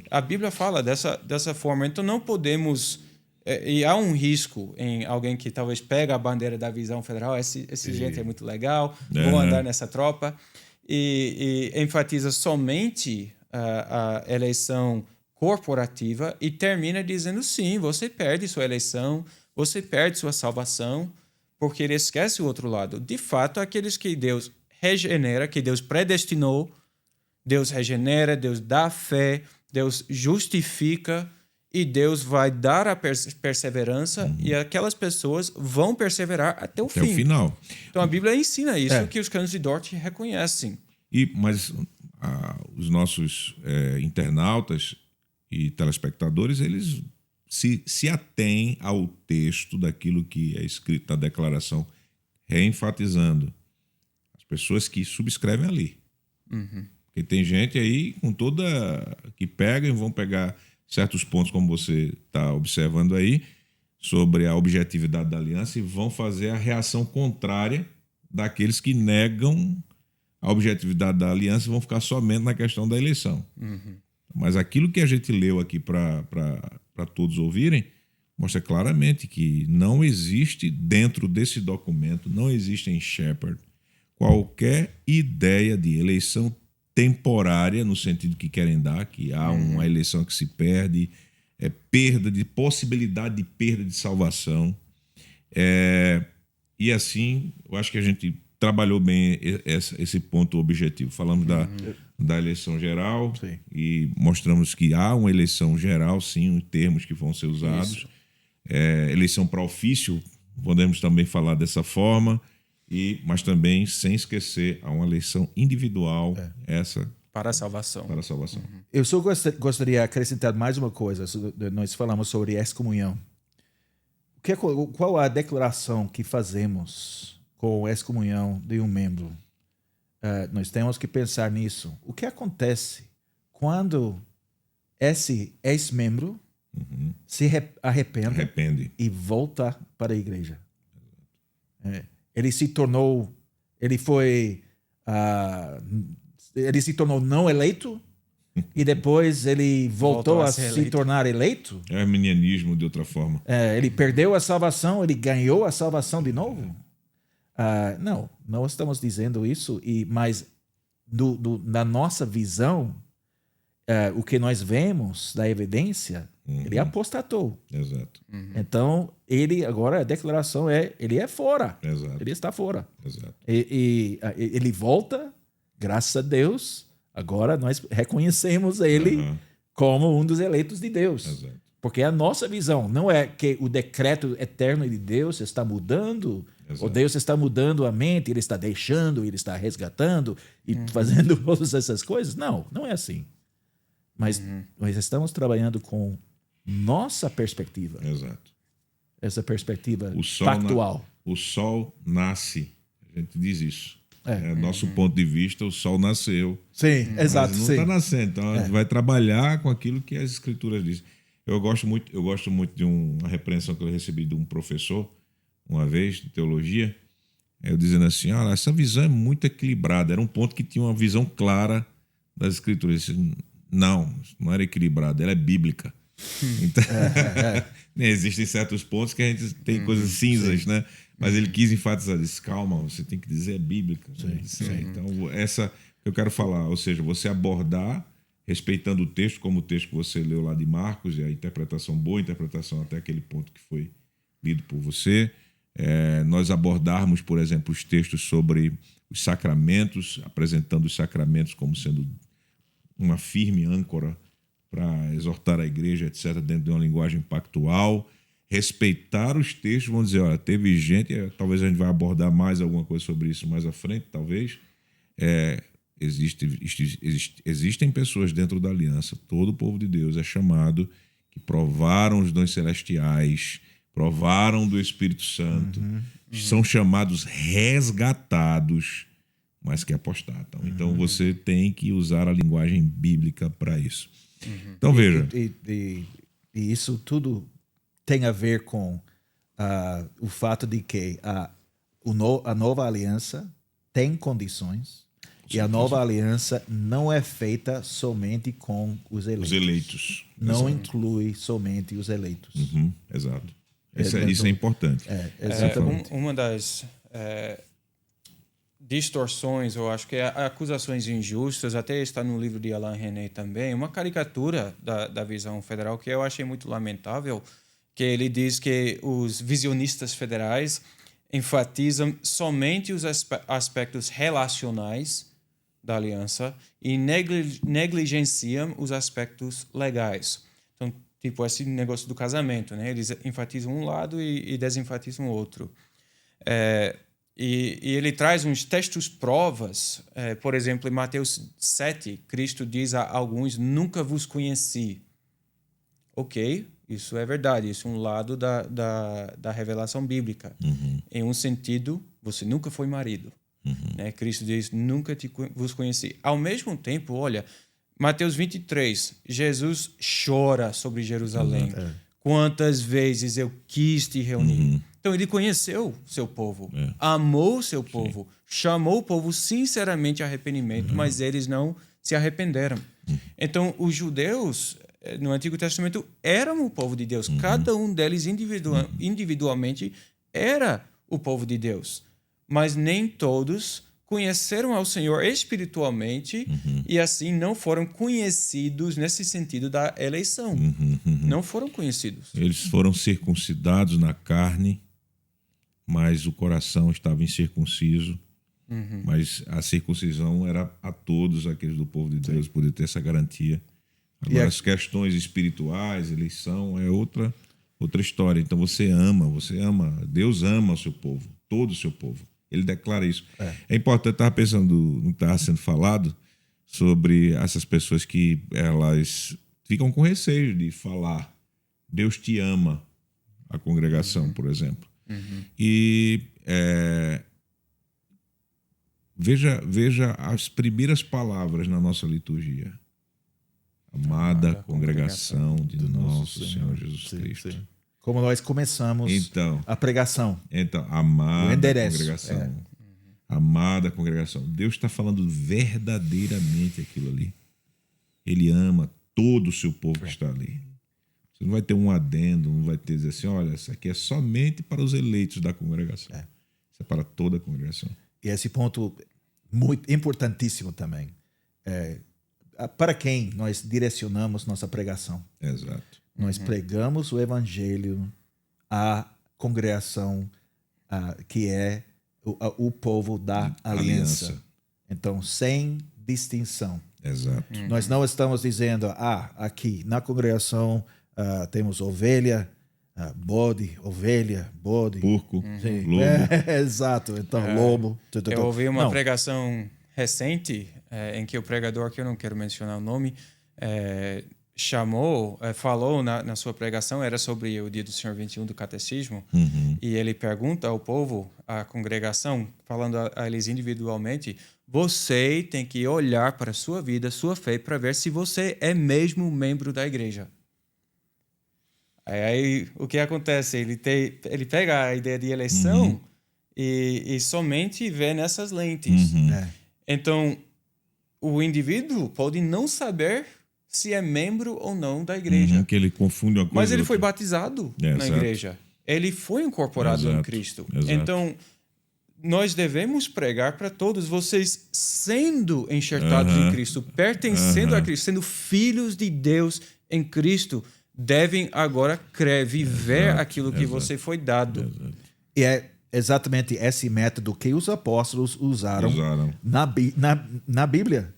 A Bíblia fala dessa forma. Então, não podemos... E há um risco em alguém que talvez pega a bandeira da visão federal. Esse gente é muito legal. Vou andar nessa tropa. e enfatiza somente a eleição corporativa e termina dizendo sim, você perde sua eleição, você perde sua salvação, porque ele esquece o outro lado. De fato, aqueles que Deus regenera, que Deus predestinou, Deus regenera, Deus dá fé, Deus justifica e Deus vai dar a perseverança e aquelas pessoas vão perseverar até o fim. Até o final. Então a Bíblia ensina isso, que os canos de Dort reconhecem. Mas os nossos internautas e telespectadores, eles se atêm ao texto daquilo que é escrito na declaração, reenfatizando as pessoas que subscrevem ali. Porque tem gente aí com que pega e vão pegar certos pontos, como você está observando aí, sobre a objetividade da aliança e vão fazer a reação contrária daqueles que negam a objetividade da aliança e vão ficar somente na questão da eleição. Mas aquilo que a gente leu aqui para todos ouvirem mostra claramente que não existe dentro desse documento, não existe em Shepherd qualquer ideia de eleição temporária, no sentido que querem dar, que há uma eleição que se perde, perda de possibilidade de perda de salvação. E assim, eu acho que a gente trabalhou bem esse ponto objetivo. Falamos da eleição geral. Sim. E mostramos que há uma eleição geral, sim, os termos que vão ser usados. Eleição para ofício, podemos também falar dessa forma, mas também, sem esquecer, há uma eleição individual, essa para a salvação. Para a salvação. Eu só gostaria de acrescentar mais uma coisa. Nós falamos sobre excomunhão. Qual a declaração que fazemos com a excomunhão de um membro? Nós temos que pensar nisso. O que acontece quando esse ex-membro se arrepende e volta para a igreja? Ele se tornou não eleito e depois ele voltou a se tornar eleito? É arminianismo de outra forma. Ele perdeu a salvação, ele ganhou a salvação de novo? Não estamos dizendo isso, mas na nossa visão, o que nós vemos da evidência, ele apostatou. Exato. Então, ele agora, a declaração ele é fora. Exato. Ele está fora. Exato. E ele volta, graças a Deus, agora nós reconhecemos ele como um dos eleitos de Deus. Exato. Porque a nossa visão não é que o decreto eterno de Deus está mudando, ou Deus está mudando a mente, ele está deixando, ele está resgatando e fazendo todas essas coisas. Não é assim. Mas nós estamos trabalhando com nossa perspectiva. Exato. Essa perspectiva factual. O sol nasce, a gente diz isso. Nosso ponto de vista, o sol nasceu. Sim, exato. Mas não está nascendo, então a gente vai trabalhar com aquilo que as escrituras dizem. Eu gosto muito de uma repreensão que eu recebi de um professor, uma vez, de teologia, eu dizendo assim, essa visão é muito equilibrada. Era um ponto que tinha uma visão clara das escrituras. Não era equilibrada, ela é bíblica. Então, existem certos pontos que a gente tem coisas cinzas, né? Mas ele quis enfatizar isso. Calma, você tem que dizer é bíblica. Então, essa que eu quero falar, ou seja, você abordar respeitando o texto, como o texto que você leu lá de Marcos, e a interpretação, boa interpretação até aquele ponto que foi lido por você. Nós abordarmos, por exemplo, os textos sobre os sacramentos, apresentando os sacramentos como sendo uma firme âncora para exortar a igreja, etc., dentro de uma linguagem pactual. Respeitar os textos, vamos dizer, teve gente, talvez a gente vai abordar mais alguma coisa sobre isso mais à frente, talvez. Existem pessoas dentro da aliança, todo o povo de Deus é chamado, que provaram os dons celestiais, provaram do Espírito Santo, são chamados resgatados, mas que apostatam. Então você tem que usar a linguagem bíblica para isso. Então veja. E isso tudo tem a ver com o fato de que a nova aliança tem condições. E a nova aliança não é feita somente com os eleitos. Os eleitos. Não inclui somente os eleitos. Exato. Isso é importante. Exatamente. Uma distorções, ou acho que acusações injustas, até está no livro de Alain René também, uma caricatura da visão federal que eu achei muito lamentável, que ele diz que os visionistas federais enfatizam somente os aspectos relacionais da aliança e negligenciam os aspectos legais. Então, tipo esse negócio do casamento, né? Eles enfatizam um lado e desenfatizam o outro. E ele traz uns textos provas. Por exemplo, em Mateus 7, Cristo diz a alguns: nunca vos conheci. Ok, isso é verdade, isso é um lado da revelação bíblica. Em um sentido, você nunca foi marido. Né? Cristo diz: nunca vos conheci. Ao mesmo tempo, olha, Mateus 23, Jesus chora sobre Jerusalém. Quantas vezes eu quis te reunir. Então, ele conheceu seu povo, amou seu povo, chamou o povo sinceramente a arrependimento, mas eles não se arrependeram. Então, os judeus, no Antigo Testamento, eram o povo de Deus. Cada um deles individualmente era o povo de Deus. Mas nem todos conheceram ao Senhor espiritualmente e assim não foram conhecidos nesse sentido da eleição. Não foram conhecidos. Eles foram circuncidados na carne, mas o coração estava incircunciso. Mas a circuncisão era a todos aqueles do povo de Deus, poder ter essa garantia. Agora, as questões espirituais, eleição, é outra história. Então você ama, Deus ama o seu povo, todo o seu povo. Ele declara isso. É importante, eu estava pensando no que estava sendo falado sobre essas pessoas que elas ficam com receio de falar Deus te ama, a congregação, por exemplo. E veja as primeiras palavras na nossa liturgia. Amada congregação do nosso Senhor Jesus Cristo. Sim. Como nós começamos a pregação. Então, amada congregação. Amada congregação. Deus está falando verdadeiramente aquilo ali. Ele ama todo o seu povo que está ali. Você não vai ter um adendo, não vai ter dizer assim, olha, isso aqui é somente para os eleitos da congregação. Isso é para toda a congregação. E esse ponto muito importantíssimo também. Para quem nós direcionamos nossa pregação. Exato. Nós pregamos o evangelho à congregação que é o povo da aliança. Então, sem distinção. Exato. Nós não estamos dizendo, aqui na congregação temos ovelha, bode, porco, lobo. Exato. Então, lobo. Eu ouvi uma pregação recente em que o pregador, que eu não quero mencionar o nome, falou na sua pregação, era sobre o dia do Senhor 21 do Catecismo, e ele pergunta ao povo, à congregação, falando a eles individualmente, você tem que olhar para a sua vida, sua fé, para ver se você é mesmo membro da igreja. Aí o que acontece? Ele pega a ideia de eleição e somente vê nessas lentes. Então, o indivíduo pode não saber se é membro ou não da igreja. Que ele confunde uma coisa. Mas ele foi batizado na igreja. Ele foi incorporado em Cristo. Então, nós devemos pregar para todos. Vocês sendo enxertados em Cristo, pertencendo a Cristo, sendo filhos de Deus em Cristo, devem agora viver aquilo que você foi dado. E é exatamente esse método que os apóstolos usaram. Na Bíblia.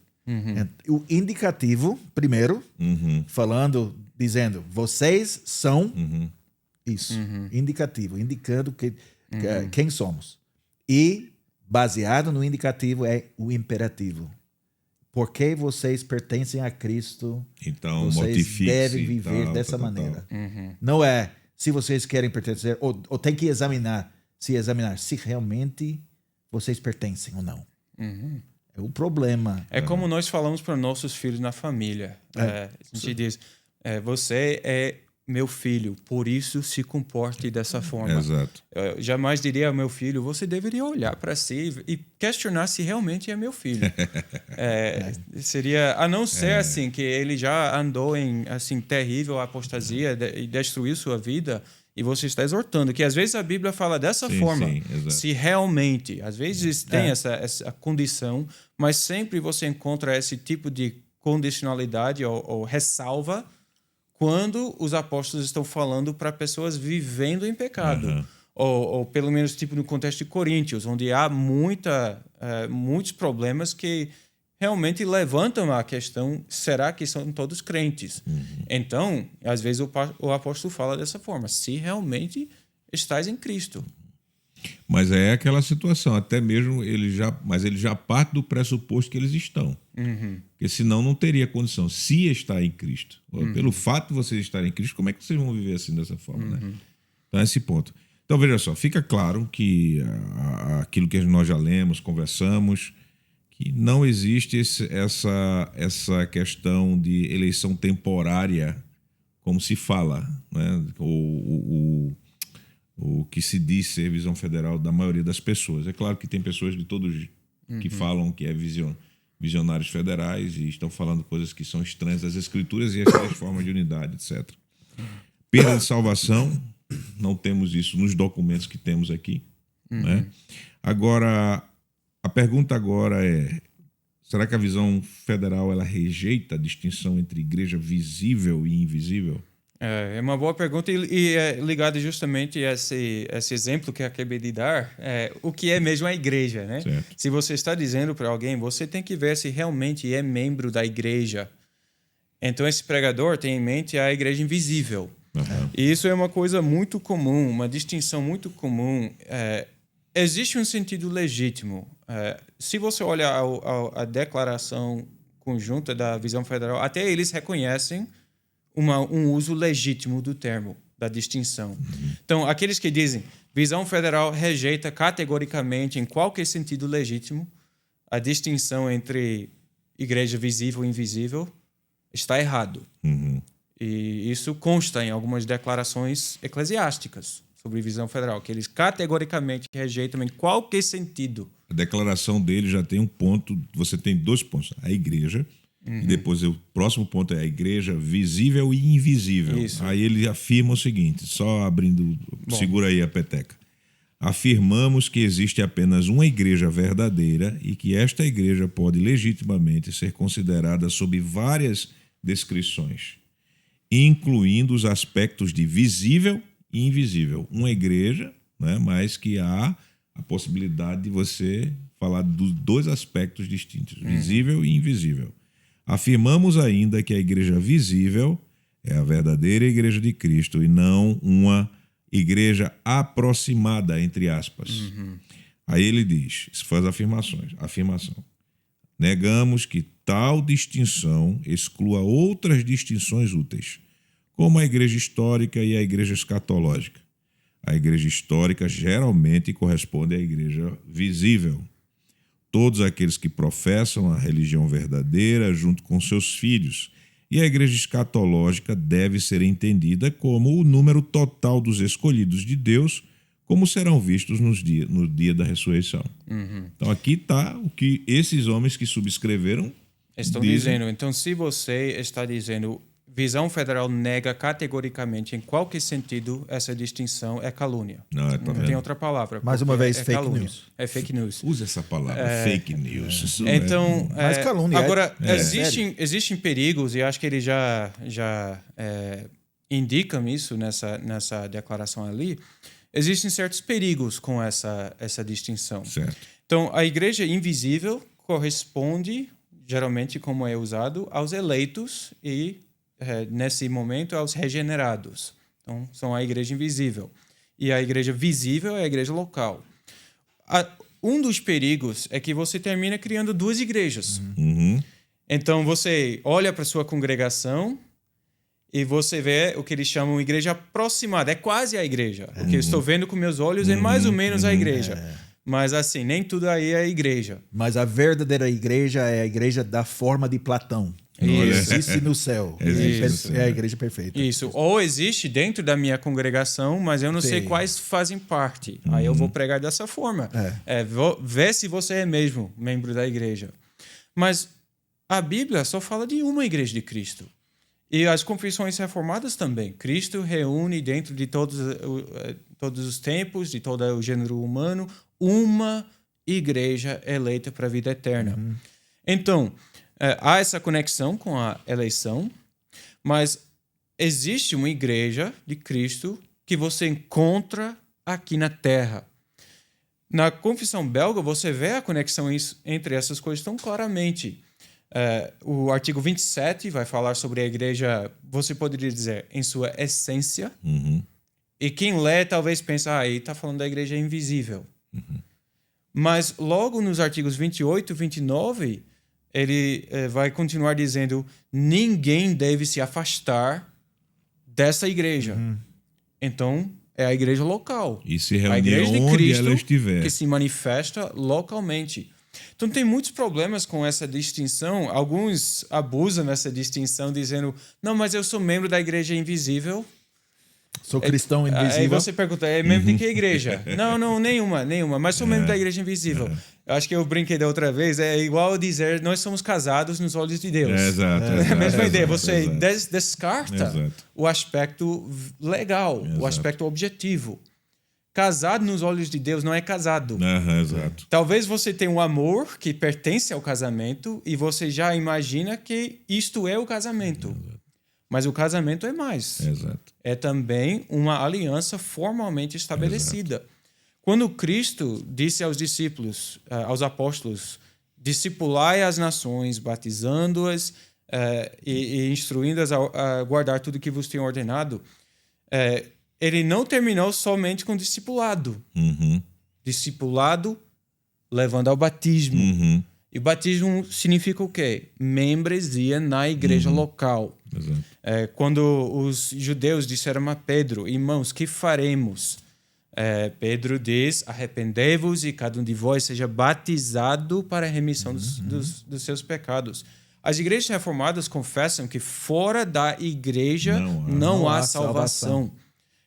O indicativo, primeiro, dizendo, vocês são isso. Indicativo, indicando quem somos. E, baseado no indicativo, é o imperativo. Porque vocês pertencem a Cristo, então, vocês devem viver dessa maneira. Não é se vocês querem pertencer, ou tem que examinar se realmente vocês pertencem ou não. É o problema. É como nós falamos para nossos filhos na família. A gente diz, você é meu filho, por isso se comporte dessa forma. Exato. Eu jamais diria ao meu filho, você deveria olhar para si e questionar se realmente é meu filho. Seria, a não ser assim, que ele já andou em assim, terrível apostasia e destruiu sua vida, e você está exortando, que às vezes a Bíblia fala dessa forma, se realmente, às vezes tem essa condição, mas sempre você encontra esse tipo de condicionalidade ou ressalva quando os apóstolos estão falando para pessoas vivendo em pecado. Ou pelo menos tipo no contexto de Coríntios, onde há muitos problemas que realmente levantam a questão, será que são todos crentes? Então, às vezes o apóstolo fala dessa forma, se realmente estás em Cristo. Mas é aquela situação, até mesmo ele já parte do pressuposto que eles estão. Porque senão não teria condição. Se está em Cristo, pelo fato de vocês estarem em Cristo, como é que vocês vão viver assim dessa forma? Né? Então, esse ponto. Então, veja só, fica claro que aquilo que nós já lemos, conversamos, que não existe essa questão de eleição temporária, como se fala, né? O que se diz ser visão federal da maioria das pessoas. É claro que tem pessoas de todos que falam que é visionários federais e estão falando coisas que são estranhas das escrituras e as formas de unidade, etc. Perda de salvação, não temos isso nos documentos que temos aqui. Né? Agora, a pergunta agora é, será que a visão federal ela rejeita a distinção entre igreja visível e invisível? É uma boa pergunta e é ligado justamente a esse exemplo que eu acabei de dar, o que é mesmo a igreja, né? Certo. Se você está dizendo para alguém, você tem que ver se realmente é membro da igreja. Então, esse pregador tem em mente a igreja invisível. E isso é uma coisa muito comum, uma distinção muito comum. Existe um sentido legítimo. Se você olha a declaração conjunta da visão federal, até eles reconhecem um uso legítimo do termo, da distinção. Então, aqueles que dizem visão federal rejeita categoricamente, em qualquer sentido legítimo, a distinção entre igreja visível e invisível, está errado. E isso consta em algumas declarações eclesiásticas sobre visão federal, que eles categoricamente rejeitam em qualquer sentido. A declaração dele já tem um ponto, você tem 2 pontos. A igreja, e depois o próximo ponto é a igreja visível e invisível. Isso. Aí ele afirma o seguinte, só abrindo, segura aí a peteca. Afirmamos que existe apenas uma igreja verdadeira e que esta igreja pode legitimamente ser considerada sob várias descrições, incluindo os aspectos de visível e invisível. Uma igreja, né, mas que há a possibilidade de você falar dos 2 aspectos distintos, visível e invisível. Afirmamos ainda que a igreja visível é a verdadeira igreja de Cristo e não uma igreja aproximada, entre aspas. Aí ele diz, isso faz afirmação. Negamos que tal distinção exclua outras distinções úteis, como a igreja histórica e a igreja escatológica. A igreja histórica geralmente corresponde à igreja visível. Todos aqueles que professam a religião verdadeira junto com seus filhos. E a igreja escatológica deve ser entendida como o número total dos escolhidos de Deus, como serão vistos no dia da ressurreição. Então aqui está o que esses homens que subscreveram estão dizendo. Então, se você está dizendo visão federal nega categoricamente em qualquer sentido essa distinção, é calúnia. Não tem outra palavra. Mais uma vez, fake calúnia. news. É fake news. Usa essa palavra, fake news. Isso Então, Mas calúnia agora, existem perigos, e acho que eles já indicam isso nessa declaração ali. Existem certos perigos com essa distinção. Certo. Então, a igreja invisível corresponde, geralmente, como é usado, aos eleitos e, nesse momento, aos regenerados. Então, são a igreja invisível. E a igreja visível é a igreja local. Um dos perigos é que você termina criando 2 igrejas. Então, você olha para a sua congregação e você vê o que eles chamam de igreja aproximada. É quase a igreja. O que eu estou vendo com meus olhos é mais ou menos a igreja. Mas, assim, nem tudo aí é a igreja. Mas a verdadeira igreja é a igreja da forma de Platão. Isso. Existe no céu. É a igreja perfeita. Isso. Ou existe dentro da minha congregação, mas eu não sei quais fazem parte. Aí eu vou pregar dessa forma. Ver se você é mesmo membro da igreja. Mas a Bíblia só fala de uma igreja de Cristo. E as confissões reformadas também. Cristo reúne dentro de todos os tempos, de todo o gênero humano, uma igreja eleita para a vida eterna. Então, há essa conexão com a eleição, mas existe uma igreja de Cristo que você encontra aqui na Terra. Na confissão belga, você vê a conexão entre essas coisas tão claramente. O artigo 27 vai falar sobre a igreja, você poderia dizer, em sua essência. E quem lê talvez pense, aí está falando da igreja invisível. Mas logo nos artigos 28 e 29, ele vai continuar dizendo, ninguém deve se afastar dessa igreja. Então, é a igreja local. E se a reunir igreja de onde Cristo ela estiver. que se manifesta localmente. Então, tem muitos problemas com essa distinção. Alguns abusam dessa distinção, dizendo, não, mas eu sou membro da igreja invisível. Sou cristão invisível. Aí você pergunta, é membro de que igreja? Não, nenhuma. Mas sou membro da igreja invisível. Eu acho que eu brinquei da outra vez, é igual dizer, nós somos casados nos olhos de Deus. Exato. É a mesma ideia, você descarta Exato. o aspecto legal, o aspecto objetivo. Casado nos olhos de Deus não é casado. Exato. Talvez você tenha um amor que pertence ao casamento e você já imagina que isto é o casamento. Exato. Mas o casamento é mais. Exato. É também uma aliança formalmente estabelecida. Exato. Quando Cristo disse aos discípulos, aos apóstolos, discipulai as nações, batizando-as e instruindo-as a guardar tudo que vos tenho ordenado, ele não terminou somente com discipulado. Discipulado levando ao batismo. E batismo significa o quê? Membresia na igreja local. Quando os judeus disseram a Pedro, irmãos, que faremos? Pedro diz, arrependei-vos e cada um de vós seja batizado para a remissão dos seus pecados. As igrejas reformadas confessam que fora da igreja não há salvação.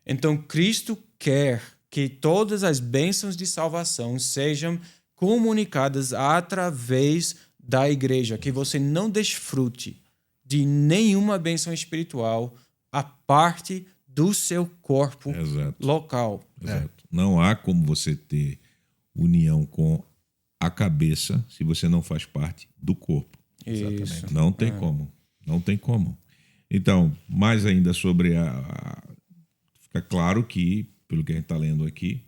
Então, Cristo quer que todas as bênçãos de salvação sejam comunicadas através da igreja, que você não desfrute de nenhuma bênção espiritual a parte do seu corpo local. Exato. Não há como você ter união com a cabeça se você não faz parte do corpo. Isso. Não tem como. Não tem como. Então, mais ainda sobre fica claro que, pelo que a gente está lendo aqui,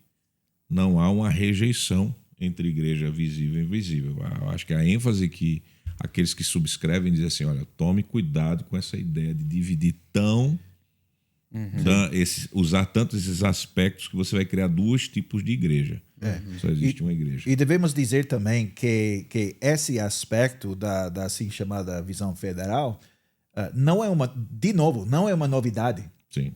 não há uma rejeição entre igreja visível e invisível. Eu acho que a ênfase que aqueles que subscrevem dizem assim, olha, tome cuidado com essa ideia de dividir usar tanto esses aspectos que você vai criar dois tipos de igreja. Só existe uma igreja. E devemos dizer também que esse aspecto da assim chamada visão federal não é uma novidade. Sim.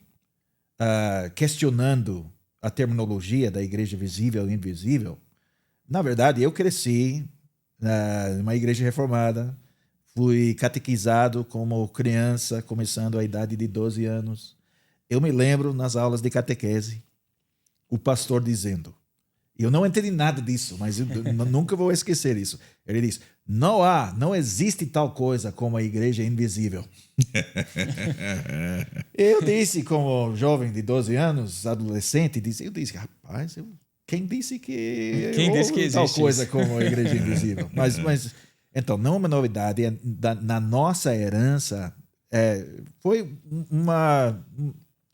Questionando a terminologia da igreja visível e invisível. Na verdade, eu cresci numa igreja reformada, fui catequizado como criança, começando a idade de 12 anos. Eu me lembro nas aulas de catequese, o pastor dizendo, eu não entendi nada disso, mas eu nunca vou esquecer isso. Ele diz, não existe tal coisa como a igreja invisível. Eu disse, como jovem de 12 anos, adolescente, eu disse, rapaz, quem disse que tal coisa como a igreja invisível? Mas então, não é uma novidade. Na nossa herança, foi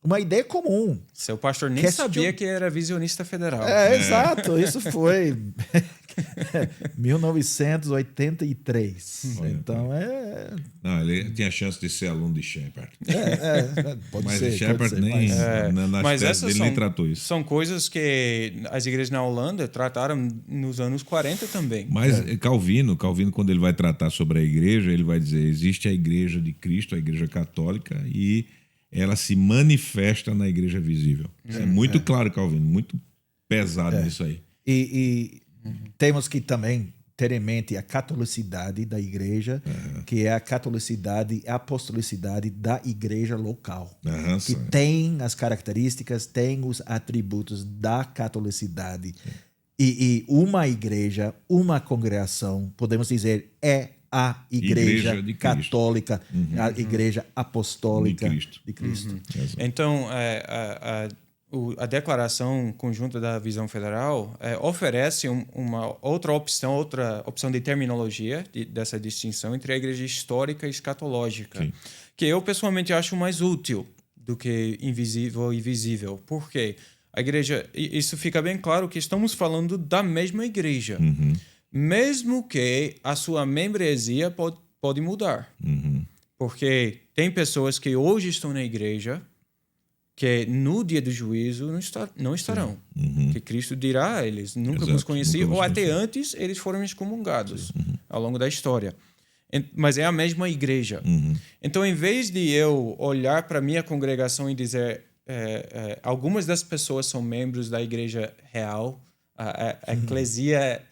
uma ideia comum. Seu pastor nem sabia que era visionista federal. Exato. Isso foi 1983. Então, Não, ele tinha chance de ser aluno de Shepard. Pode ser. Mas Shepard nem... Nas teses dele nem tratou isso. São coisas que as igrejas na Holanda trataram nos anos 40 também. Mas Calvino, quando ele vai tratar sobre a igreja, ele vai dizer, existe a igreja de Cristo, a igreja católica, e ela se manifesta na igreja visível. É muito claro, Calvino, muito pesado nisso aí. E temos que também ter em mente a catolicidade da igreja, que é a catolicidade, a apostolicidade da igreja local, que tem as características, tem os atributos da catolicidade. E uma igreja, uma congregação, podemos dizer, é a Igreja de Cristo. Católica, a Igreja Apostólica de Cristo. Então, a Declaração Conjunta da Visão Federal oferece uma outra opção de terminologia dessa distinção entre a Igreja Histórica e Escatológica, Sim. que eu pessoalmente acho mais útil do que invisível e visível. Por quê? A Igreja, isso fica bem claro que estamos falando da mesma Igreja, mesmo que a sua membresia pode mudar. Porque tem pessoas que hoje estão na Igreja que no dia do juízo não estarão. Que Cristo dirá a eles, nunca vos conheci, ou até antes eles foram excomungados ao longo da história. Mas é a mesma igreja. Então, em vez de eu olhar para a minha congregação e dizer algumas das pessoas são membros da igreja real, a eclesia,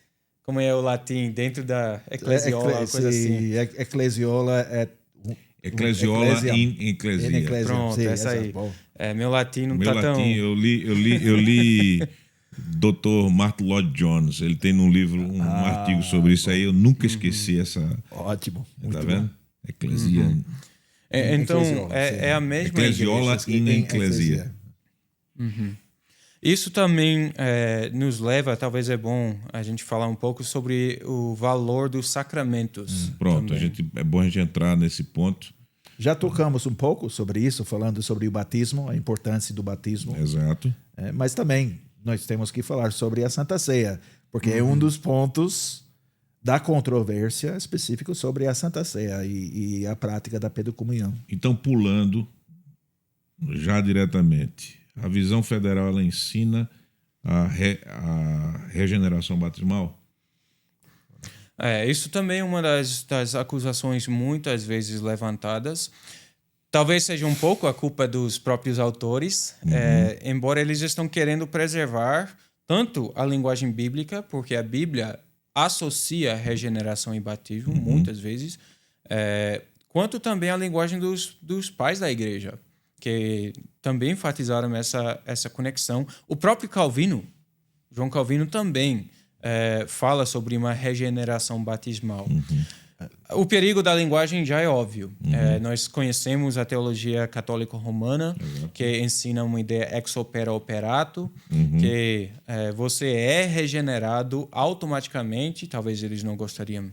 como é o latim, dentro da eclesiola, coisa assim. Eclesiola é... Ecclesiola in ecclesia. Pronto, sim, essa aí. Meu latim não Meu está tão... latim, eu li Dr. Martin Lloyd Jones. Ele tem num livro um artigo sobre isso aí. Eu nunca esqueci essa... Ótimo. Tá vendo? Eclesia. Então, é a mesma Ecclesiola igreja. in ecclesia. Isso também nos leva, talvez é bom a gente falar um pouco sobre o valor dos sacramentos. Pronto, é bom a gente entrar nesse ponto. Já tocamos um pouco sobre isso, falando sobre o batismo, a importância do batismo. Exato. Mas também nós temos que falar sobre a Santa Ceia, porque é um dos pontos da controvérsia específico sobre a Santa Ceia e a prática da pedocomunhão. Então, pulando já diretamente, a visão federal ela ensina a regeneração batismal? Isso também é uma das acusações muitas vezes levantadas. Talvez seja um pouco a culpa dos próprios autores, embora eles estão querendo preservar tanto a linguagem bíblica, porque a Bíblia associa regeneração e batismo, muitas vezes, quanto também a linguagem dos pais da igreja, que também enfatizaram essa conexão. O próprio Calvino, João Calvino, também fala sobre uma regeneração batismal. O perigo da linguagem já é óbvio. Nós conhecemos a teologia católico-romana, que ensina uma ideia ex opere operato, que você é regenerado automaticamente. Talvez eles não gostariam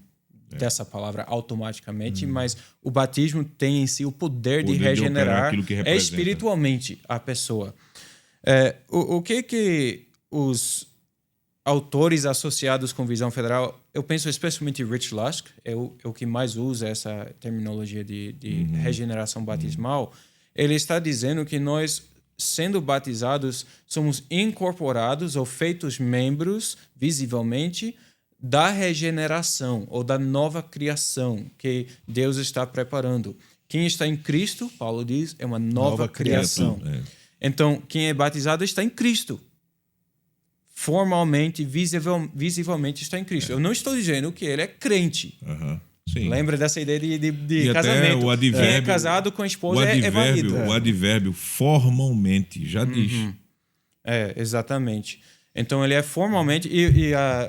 dessa palavra automaticamente, mas o batismo tem em si o poder de regenerar espiritualmente a pessoa. O que os autores associados com visão federal, eu penso especialmente Rich Lusk, é o que mais usa essa terminologia de regeneração batismal. Ele está dizendo que nós, sendo batizados, somos incorporados ou feitos membros, visivelmente, da regeneração ou da nova criação que Deus está preparando. Quem está em Cristo, Paulo diz, é uma nova criação. Então, quem é batizado está em Cristo. Formalmente, visivelmente está em Cristo. Eu não estou dizendo que ele é crente. Sim. Lembra dessa ideia de e casamento. Até o advérbio, quem é casado com a esposa é válido. O advérbio formalmente já diz. Exatamente. Então, ele é formalmente...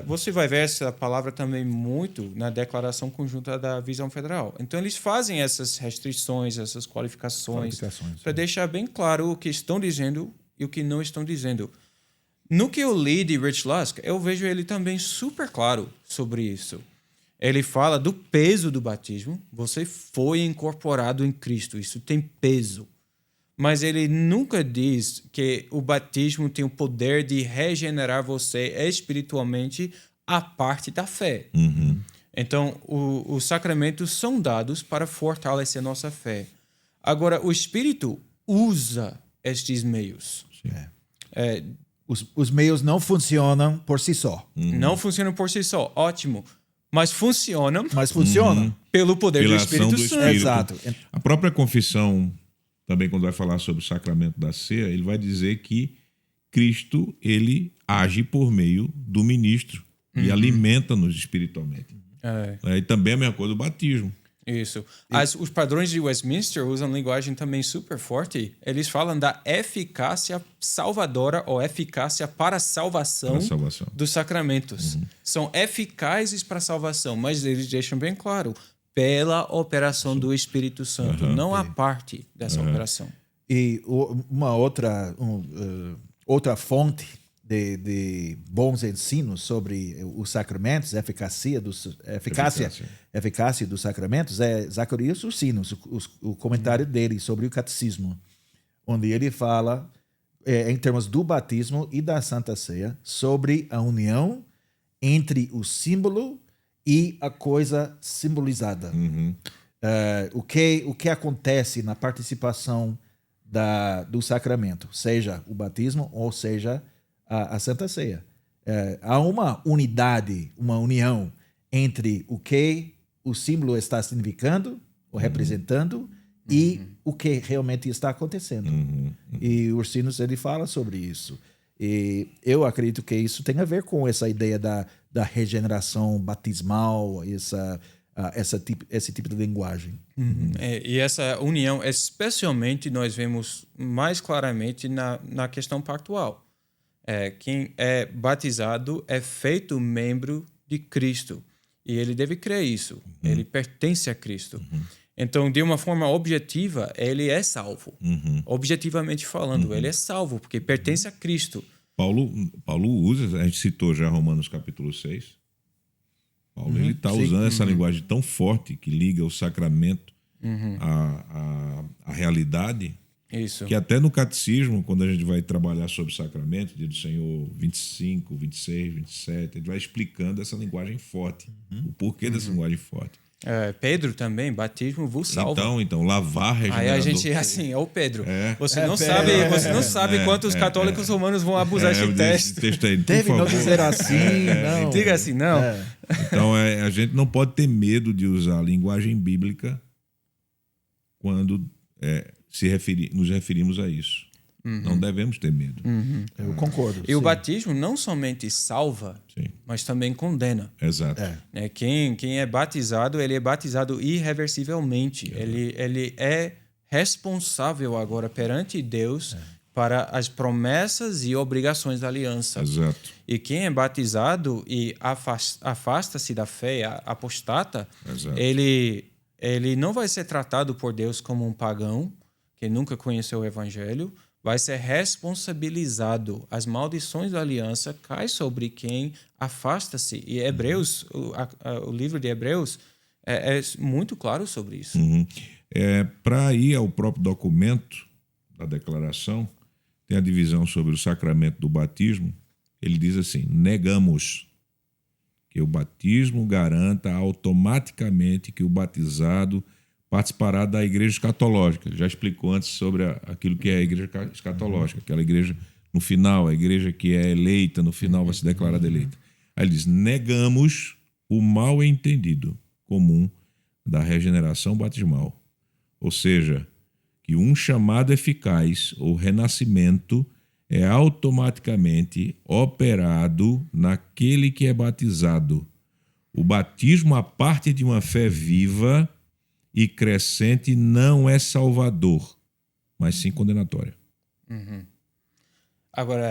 você vai ver essa palavra também muito na Declaração Conjunta da Visão Federal. Então, eles fazem essas restrições, essas qualificações para deixar bem claro o que estão dizendo e o que não estão dizendo. No que eu li de Rich Lusk, eu vejo ele também super claro sobre isso. Ele fala do peso do batismo. Você foi incorporado em Cristo. Isso tem peso. Mas ele nunca diz que o batismo tem o poder de regenerar você espiritualmente a parte da fé. Então, os sacramentos são dados para fortalecer nossa fé. Agora, o Espírito usa estes meios. Os meios não funcionam por si só. Não funcionam por si só. Ótimo. Mas funcionam. Pelo poder Pela do Espírito ação do Santo. Espírito. Exato. A própria confissão, também quando vai falar sobre o sacramento da ceia, ele vai dizer que Cristo, ele age por meio do ministro e alimenta-nos espiritualmente. E também a mesma coisa do batismo. Isso. Os padrões de Westminster usam linguagem também super forte. Eles falam da eficácia salvadora ou eficácia para a salvação, dos sacramentos. São eficazes para a salvação, mas eles deixam bem claro, pela operação do Espírito Santo, não a parte dessa operação. E uma outra fonte de bons ensinos sobre os sacramentos, eficácia dos sacramentos, é Zacarias Ursinos, o comentário dele sobre o catecismo, onde ele fala, em termos do batismo e da Santa Ceia, sobre a união entre o símbolo e a coisa simbolizada. O que acontece na participação do sacramento, seja o batismo ou seja a Santa Ceia. Há uma unidade, uma união entre o que o símbolo está significando ou representando e o que realmente está acontecendo. E o Ursinos, ele fala sobre isso. E eu acredito que isso tem a ver com essa ideia da regeneração batismal, esse tipo de linguagem. E essa união, especialmente, nós vemos mais claramente na questão pactual. Quem é batizado é feito membro de Cristo. E ele deve crer isso. Ele pertence a Cristo. Então, de uma forma objetiva, ele é salvo. Objetivamente falando, ele é salvo, porque pertence a Cristo. Paulo usa, a gente citou já Romanos capítulo 6. Paulo ele está usando essa linguagem tão forte que liga o sacramento à realidade. Isso. Que até no catecismo, quando a gente vai trabalhar sobre sacramento, dia do Senhor 25, 26, 27, ele vai explicando essa linguagem forte, o porquê dessa linguagem forte. Pedro também, batismo vos salva. Então lavar regenerador. Aí a gente assim, Pedro, você não sabe quantos católicos romanos vão abusar desse texto. Aí, deve não dizer assim, não. Diga assim, não. Então a gente não pode ter medo de usar a linguagem bíblica quando nos referimos a isso. Não devemos ter medo. Eu concordo. E o batismo não somente salva, mas também condena. Exato. Quem é batizado, ele é batizado irreversivelmente. Ele é responsável agora perante Deus para as promessas e obrigações da aliança. Exato. E quem é batizado e afasta-se da fé, apostata, ele não vai ser tratado por Deus como um pagão que nunca conheceu o evangelho, vai ser responsabilizado. As maldições da aliança caem sobre quem afasta-se. E Hebreus, o livro de Hebreus, é muito claro sobre isso. Para ir ao próprio documento da declaração, tem a divisão sobre o sacramento do batismo. Ele diz assim: negamos que o batismo garanta automaticamente que o batizado participará da igreja escatológica. Ele já explicou antes sobre aquilo que é a igreja escatológica, aquela igreja no final, a igreja que é eleita, no final vai se declarar eleita. Aí ele diz: negamos o mal entendido comum da regeneração batismal. Ou seja, que um chamado eficaz ou renascimento é automaticamente operado naquele que é batizado. O batismo, a parte de uma fé viva e crescente, não é salvador, mas sim condenatória. Agora,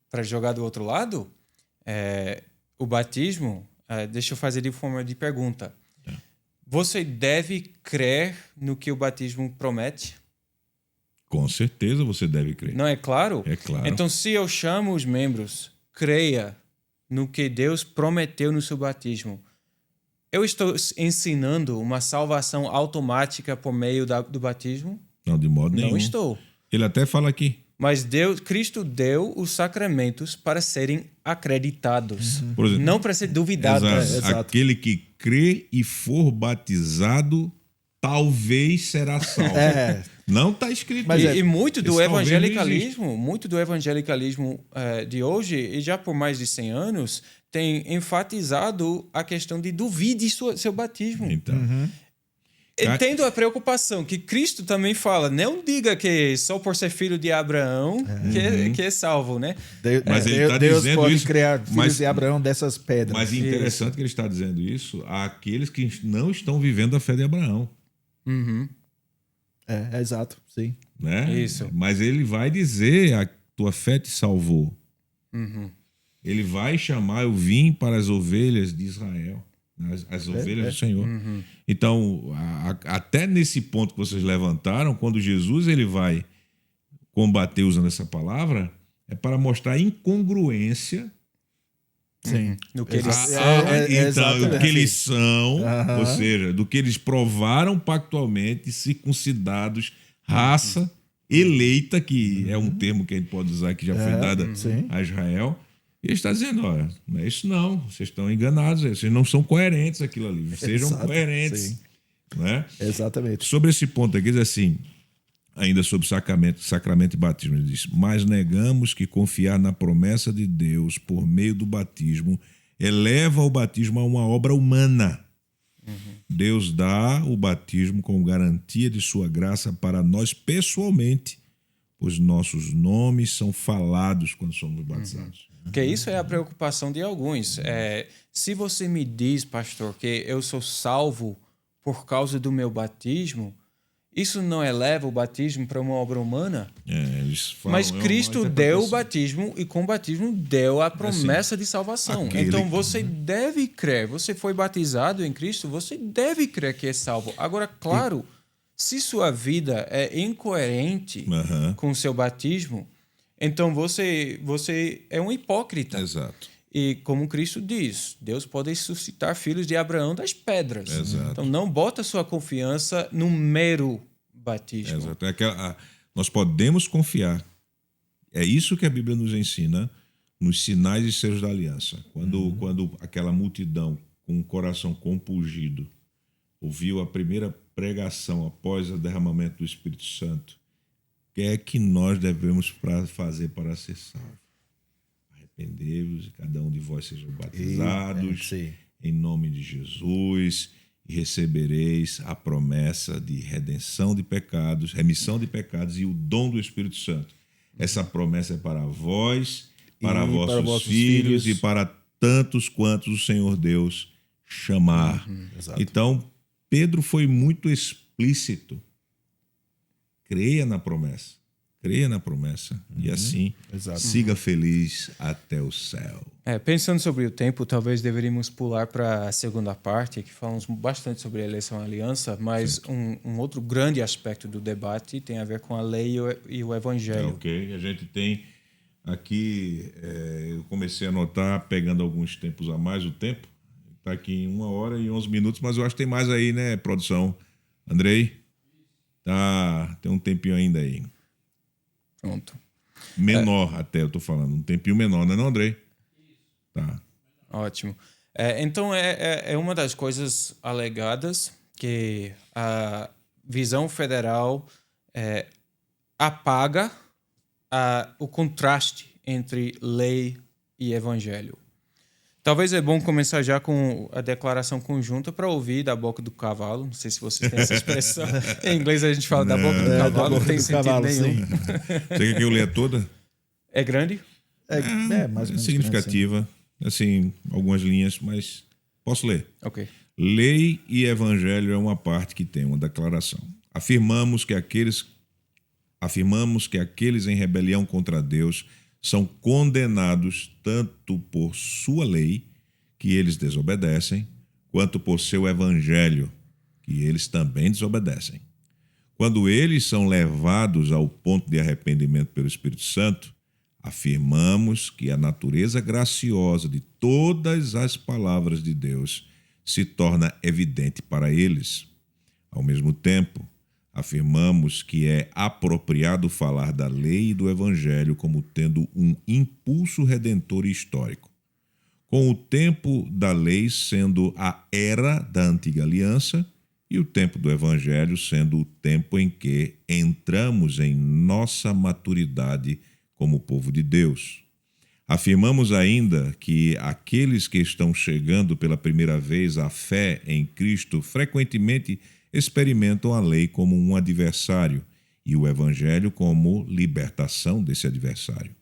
para jogar do outro lado, o batismo, deixa eu fazer de forma de pergunta. Você deve crer no que o batismo promete? Com certeza você deve crer. Não é claro? É claro. Então, se eu chamo os membros, creia no que Deus prometeu no seu batismo, eu estou ensinando uma salvação automática por meio do batismo? Não, de modo nenhum. Não estou. Ele até fala aqui. Mas Cristo deu os sacramentos para serem acreditados, Por exemplo, não para ser duvidado. Exato. Aquele que crê e for batizado, talvez será salvo. Não está escrito. Mas e muito do evangelicalismo de hoje, e já por mais de 100 anos, tem enfatizado a questão de duvide seu batismo. Então, Entendo a preocupação que Cristo também fala. Não diga que só por ser filho de Abraão que é salvo, né? Mas ele está Deus dizendo pode isso, criar filhos de Abraão dessas pedras. Mas interessante que ele está dizendo isso àqueles que não estão vivendo a fé de Abraão. É exato, sim. Né? Isso. Mas ele vai dizer: a tua fé te salvou. Ele vai chamar: eu vim para as ovelhas de Israel, as ovelhas do Senhor. Então, até nesse ponto que vocês levantaram, quando Jesus ele vai combater usando essa palavra, é para mostrar a incongruência. Sim. No que eles Então, do que eles são, ou seja, do que eles provaram pactualmente, circuncidados, raça eleita, que é um termo que a gente pode usar, que já foi dada a Israel. E ele está dizendo: olha, não é isso não, vocês estão enganados, vocês não são coerentes aquilo ali, sejam coerentes. Né? Exatamente. Sobre esse ponto aqui, diz assim, ainda sobre sacramento e batismo, ele diz: mas negamos que confiar na promessa de Deus por meio do batismo eleva o batismo a uma obra humana. Deus dá o batismo com garantia de sua graça para nós pessoalmente, pois nossos nomes são falados quando somos batizados. Porque isso é a preocupação de alguns. Se você me diz, pastor, que eu sou salvo por causa do meu batismo, isso não eleva o batismo para uma obra humana? Eles falam, mas Cristo deu o batismo e com o batismo deu a promessa de salvação. Então você deve crer. Você foi batizado em Cristo, você deve crer que é salvo. Agora, claro, se sua vida é incoerente com o seu batismo, então você é um hipócrita. Exato. E como Cristo diz, Deus pode suscitar filhos de Abraão das pedras. Exato. Então não bota sua confiança no mero batismo. Exato. Nós podemos confiar. É isso que a Bíblia nos ensina nos sinais e selos da aliança. Quando aquela multidão com o coração compungido ouviu a primeira pregação após o derramamento do Espírito Santo, o que é que nós devemos fazer para ser salvos? Arrependei-vos e cada um de vós sejam batizados em nome de Jesus e recebereis a promessa de redenção de pecados, remissão de pecados e o dom do Espírito Santo. Essa promessa é para vós, para vossos filhos e para tantos quantos o Senhor Deus chamar. Então, Pedro foi muito explícito. Creia na promessa. Creia na promessa. E assim, siga feliz até o céu. Pensando sobre o tempo, talvez deveríamos pular para a segunda parte, que falamos bastante sobre a eleição e aliança, mas um outro grande aspecto do debate tem a ver com a lei e o evangelho. Ok, a gente tem aqui, eu comecei a anotar, pegando alguns tempos a mais, o tempo está aqui em 1 hora e 11 minutos, mas eu acho que tem mais aí, né, produção? Andrei? Tá, tem um tempinho ainda aí. Pronto. Menor até, eu tô falando. Um tempinho menor, não é não, Andrei? Tá. Ótimo. Então, é uma das coisas alegadas que a visão federal apaga o contraste entre lei e evangelho. Talvez é bom começar já com a declaração conjunta para ouvir da boca do cavalo. Não sei se vocês têm essa expressão. Em inglês a gente fala da boca do cavalo, não tem sentido nenhum. Você quer que eu leia toda? É grande? É mais ou menos significativa. Assim, algumas linhas, mas posso ler. Ok. Lei e evangelho é uma parte que tem uma declaração. Afirmamos que aqueles em rebelião contra Deus são condenados tanto por sua lei, que eles desobedecem, quanto por seu evangelho, que eles também desobedecem. Quando eles são levados ao ponto de arrependimento pelo Espírito Santo, afirmamos que a natureza graciosa de todas as palavras de Deus se torna evidente para eles. Ao mesmo tempo, afirmamos que é apropriado falar da lei e do evangelho como tendo um impulso redentor histórico. Com o tempo da lei sendo a era da antiga aliança e o tempo do evangelho sendo o tempo em que entramos em nossa maturidade como povo de Deus. Afirmamos ainda que aqueles que estão chegando pela primeira vez à fé em Cristo frequentemente experimentam a lei como um adversário e o evangelho como libertação desse adversário.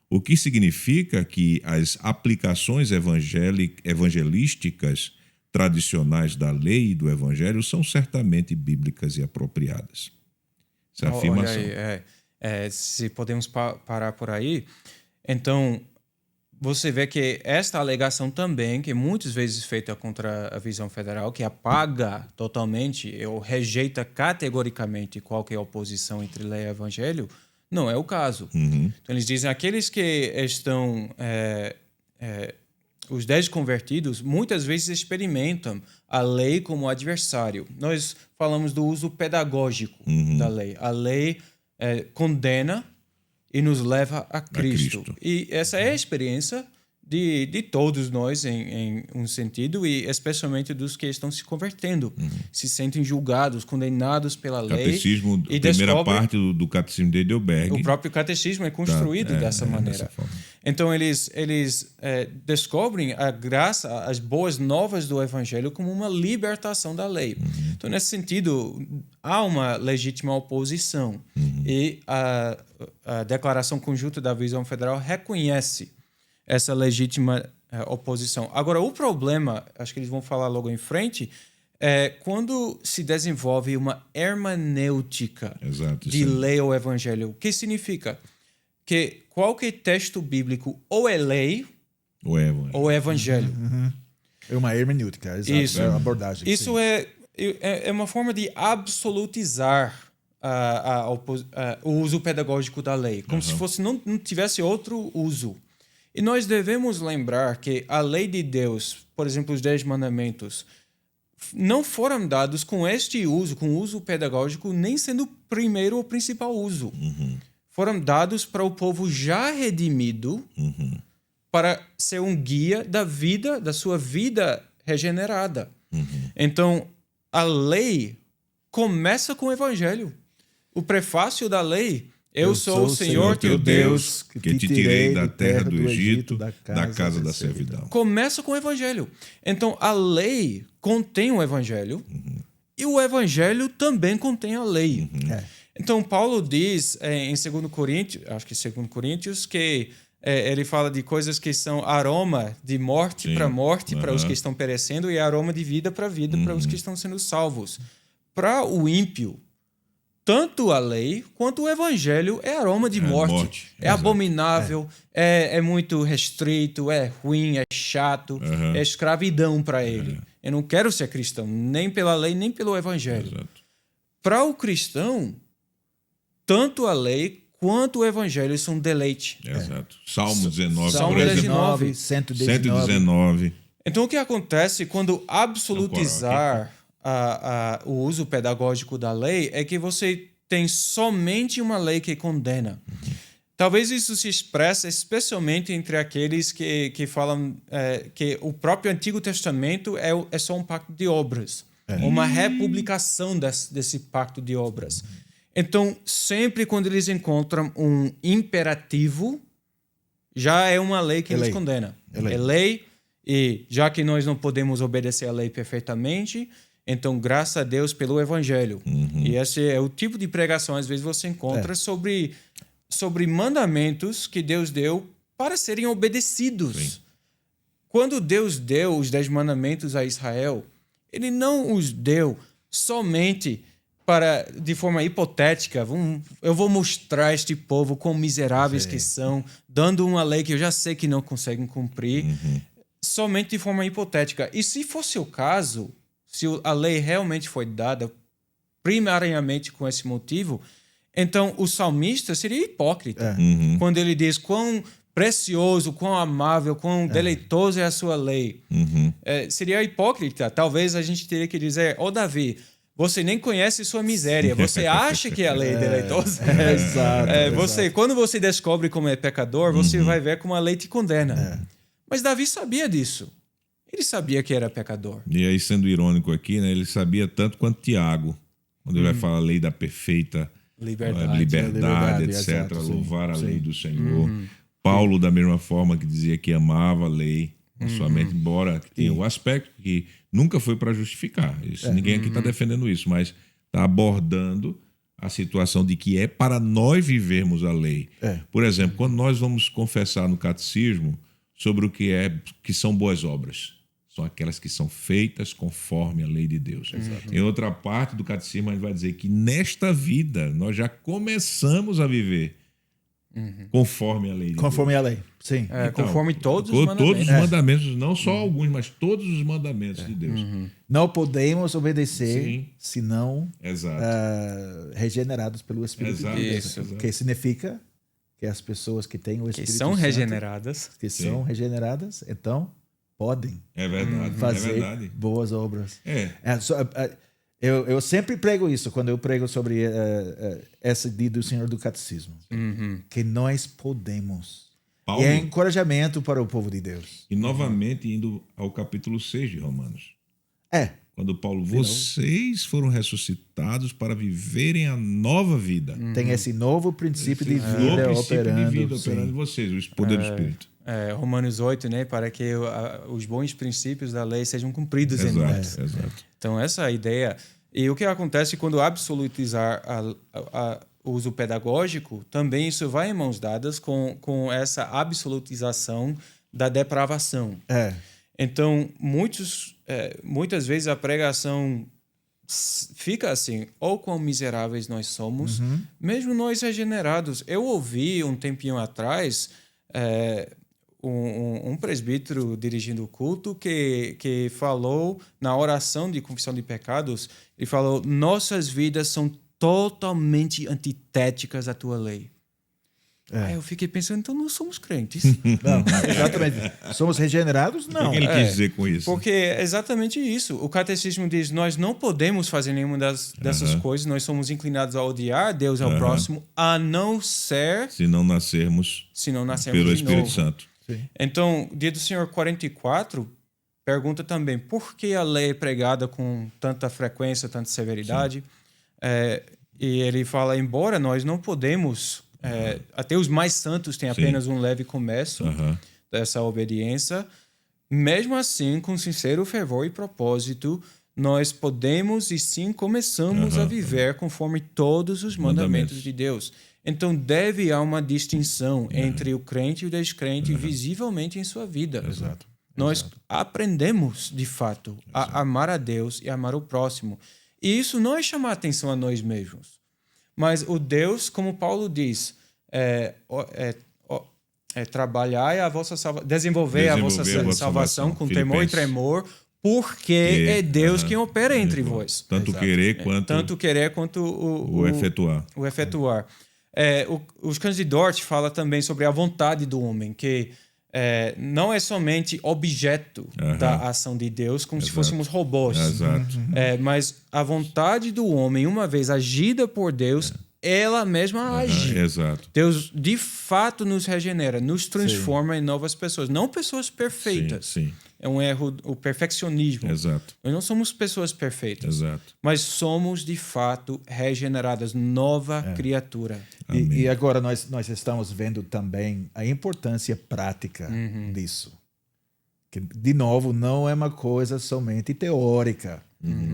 O que significa que as aplicações evangelísticas tradicionais da lei e do evangelho são certamente bíblicas e apropriadas. Essa é a afirmação. Olha aí, se podemos parar por aí, então você vê que esta alegação também, que muitas vezes é feita contra a visão federal, que apaga totalmente ou rejeita categoricamente qualquer oposição entre lei e evangelho, não é o caso. Então eles dizem aqueles que estão os desconvertidos muitas vezes experimentam a lei como adversário. Nós falamos do uso pedagógico da lei. A lei condena e nos leva a Cristo. E essa é a experiência de todos nós, em um sentido, e especialmente dos que estão se convertendo. Se sentem julgados, condenados pela lei. Catecismo, a primeira parte do Catecismo de Heidelberg. O próprio catecismo é construído dessa maneira. Então, eles descobrem a graça, as boas novas do Evangelho como uma libertação da lei. Então, nesse sentido, há uma legítima oposição. E a Declaração Conjunta da Visão Federal reconhece essa legítima oposição. Agora, o problema, acho que eles vão falar logo em frente, é quando se desenvolve uma hermenêutica de lei ou evangelho. O que significa? Que qualquer texto bíblico ou é lei ou é evangelho. É uma hermenêutica, exato. Isso. É uma abordagem. Isso é uma forma de absolutizar o uso pedagógico da lei, como se fosse não tivesse outro uso. E nós devemos lembrar que a lei de Deus, por exemplo, os 10 mandamentos, não foram dados com este uso, com o uso pedagógico, nem sendo o primeiro ou principal uso. Foram dados para o povo já redimido, para ser um guia da sua vida regenerada. Então, a lei começa com o evangelho. O prefácio da lei: Eu sou o Senhor teu Deus, que te tirei da terra do Egito, da casa da servidão. Começa com o evangelho. Então, a lei contém o evangelho e o evangelho também contém a lei. Então, Paulo diz em 2 Coríntios, acho que 2 Coríntios, que ele fala de coisas que são aroma de morte para morte, para os que estão perecendo, e aroma de vida, para os que estão sendo salvos. Para o ímpio, tanto a lei quanto o evangelho é aroma de morte. É abominável, é muito restrito, é ruim, é chato, é escravidão para ele. Eu não quero ser cristão, nem pela lei, nem pelo evangelho. Para o cristão, tanto a lei quanto o evangelho são deleite. Exato. Salmo 19, Salmo por exemplo. 19, 119. Então, o que acontece quando absolutizar o uso pedagógico da lei é que você tem somente uma lei que condena. Talvez isso se expresse especialmente entre aqueles que falam que o próprio Antigo Testamento é só um pacto de obras, uma republicação desse pacto de obras. Então, sempre quando eles encontram um imperativo, já é uma lei que nos condena. É lei, e já que nós não podemos obedecer a lei perfeitamente, então, graças a Deus pelo evangelho. E esse é o tipo de pregação, às vezes, você encontra sobre mandamentos que Deus deu para serem obedecidos. Quando Deus deu os 10 mandamentos a Israel, ele não os deu somente de forma hipotética. Eu vou mostrar este povo quão miseráveis que são, dando uma lei que eu já sei que não conseguem cumprir, somente de forma hipotética. E se fosse o caso, se a lei realmente foi dada primariamente com esse motivo, então o salmista seria hipócrita quando ele diz quão precioso, quão amável, quão deleitoso é a sua lei. Seria hipócrita. Talvez a gente teria que dizer: Davi, você nem conhece sua miséria. Você acha que a lei é deleitosa? Exato. Quando você descobre como é pecador, você vai ver como a lei te condena. Mas Davi sabia disso. Ele sabia que era pecador. E aí, sendo irônico aqui, né, ele sabia tanto quanto Tiago, quando ele vai falar a lei da perfeita liberdade, etc., exato, louvar a lei do Senhor. Paulo, da mesma forma que dizia que amava a lei, Na sua mente, embora tenha o aspecto que nunca foi para justificar. Isso, ninguém aqui está defendendo isso, mas está abordando a situação de que é para nós vivermos a lei. Por exemplo, quando nós vamos confessar no catecismo sobre o que são boas obras, são aquelas que são feitas conforme a lei de Deus. Em outra parte do catecismo, a gente vai dizer que nesta vida nós já começamos a viver conforme a lei de Conforme Deus. a lei, sim. Conforme todos os mandamentos. Todos os mandamentos, não só alguns, mas todos os mandamentos de Deus. Não podemos obedecer Sim. se não Exato. regenerados pelo Espírito de Deus. Isso. Que significa que as pessoas que têm o Que Espírito são Santo, regeneradas. que são regeneradas, então podem É verdade. É fazer verdade. boas obras. É. Eu sempre prego isso quando eu prego sobre essa ideia do Senhor do Catecismo. Que nós podemos. Paulo, E é encorajamento para o povo de Deus. e novamente indo ao capítulo 6 de Romanos. Quando Paulo, vocês foram ressuscitados para viverem a nova vida. Tem esse novo princípio de vida Novo princípio operando. de vida operando em vocês, o poder do Espírito. Romanos 8, né? Para que os bons princípios da lei sejam cumpridos em nós. Exato. Então, essa é a ideia. E o que acontece quando absolutizar o uso pedagógico, também isso vai em mãos dadas com essa absolutização da depravação. Então, muitas vezes a pregação fica assim, ou quão miseráveis nós somos, mesmo nós regenerados. Eu ouvi um tempinho atrás um presbítero dirigindo o culto que falou na oração de confissão de pecados, ele falou, nossas vidas são totalmente antitéticas à tua lei. Aí eu fiquei pensando, então não somos crentes. Não, exatamente. Somos regenerados? Não. O que ele quis dizer com isso? Porque é exatamente isso. O catecismo diz, nós não podemos fazer nenhuma dessas coisas, nós somos inclinados a odiar Deus ao próximo, a não ser... Se não nascermos pelo de Espírito novo. Santo. Sim. Então, Dia do Senhor 44 pergunta também, por que a lei é pregada com tanta frequência, tanta severidade? E ele fala, embora nós não podemos... até os mais santos têm apenas um leve começo dessa obediência. Mesmo assim, com sincero fervor e propósito, nós podemos e sim começamos a viver conforme todos os mandamentos de Deus. Então, deve haver uma distinção entre o crente e o descrente visivelmente em sua vida. Nós aprendemos, de fato, a amar a Deus e amar o próximo. E isso não é chamar atenção a nós mesmos. Mas o Deus, como Paulo diz, trabalhar a vossa desenvolver a vossa salvação com temor e tremor, porque é Deus quem opera entre vós. Tanto querer quanto o efetuar. O efetuar. Os Cães de Dort fala também sobre a vontade do homem, que não é somente objeto da ação de Deus, como se fôssemos robôs. Mas a vontade do homem, uma vez agida por Deus, ela mesma age. Deus, de fato, nos regenera, nos transforma em novas pessoas. Não pessoas perfeitas. É um erro, o perfeccionismo. Nós não somos pessoas perfeitas. Mas somos, de fato, regeneradas, nova criatura. E agora nós estamos vendo também a importância prática disso. Que, de novo, não é uma coisa somente teórica,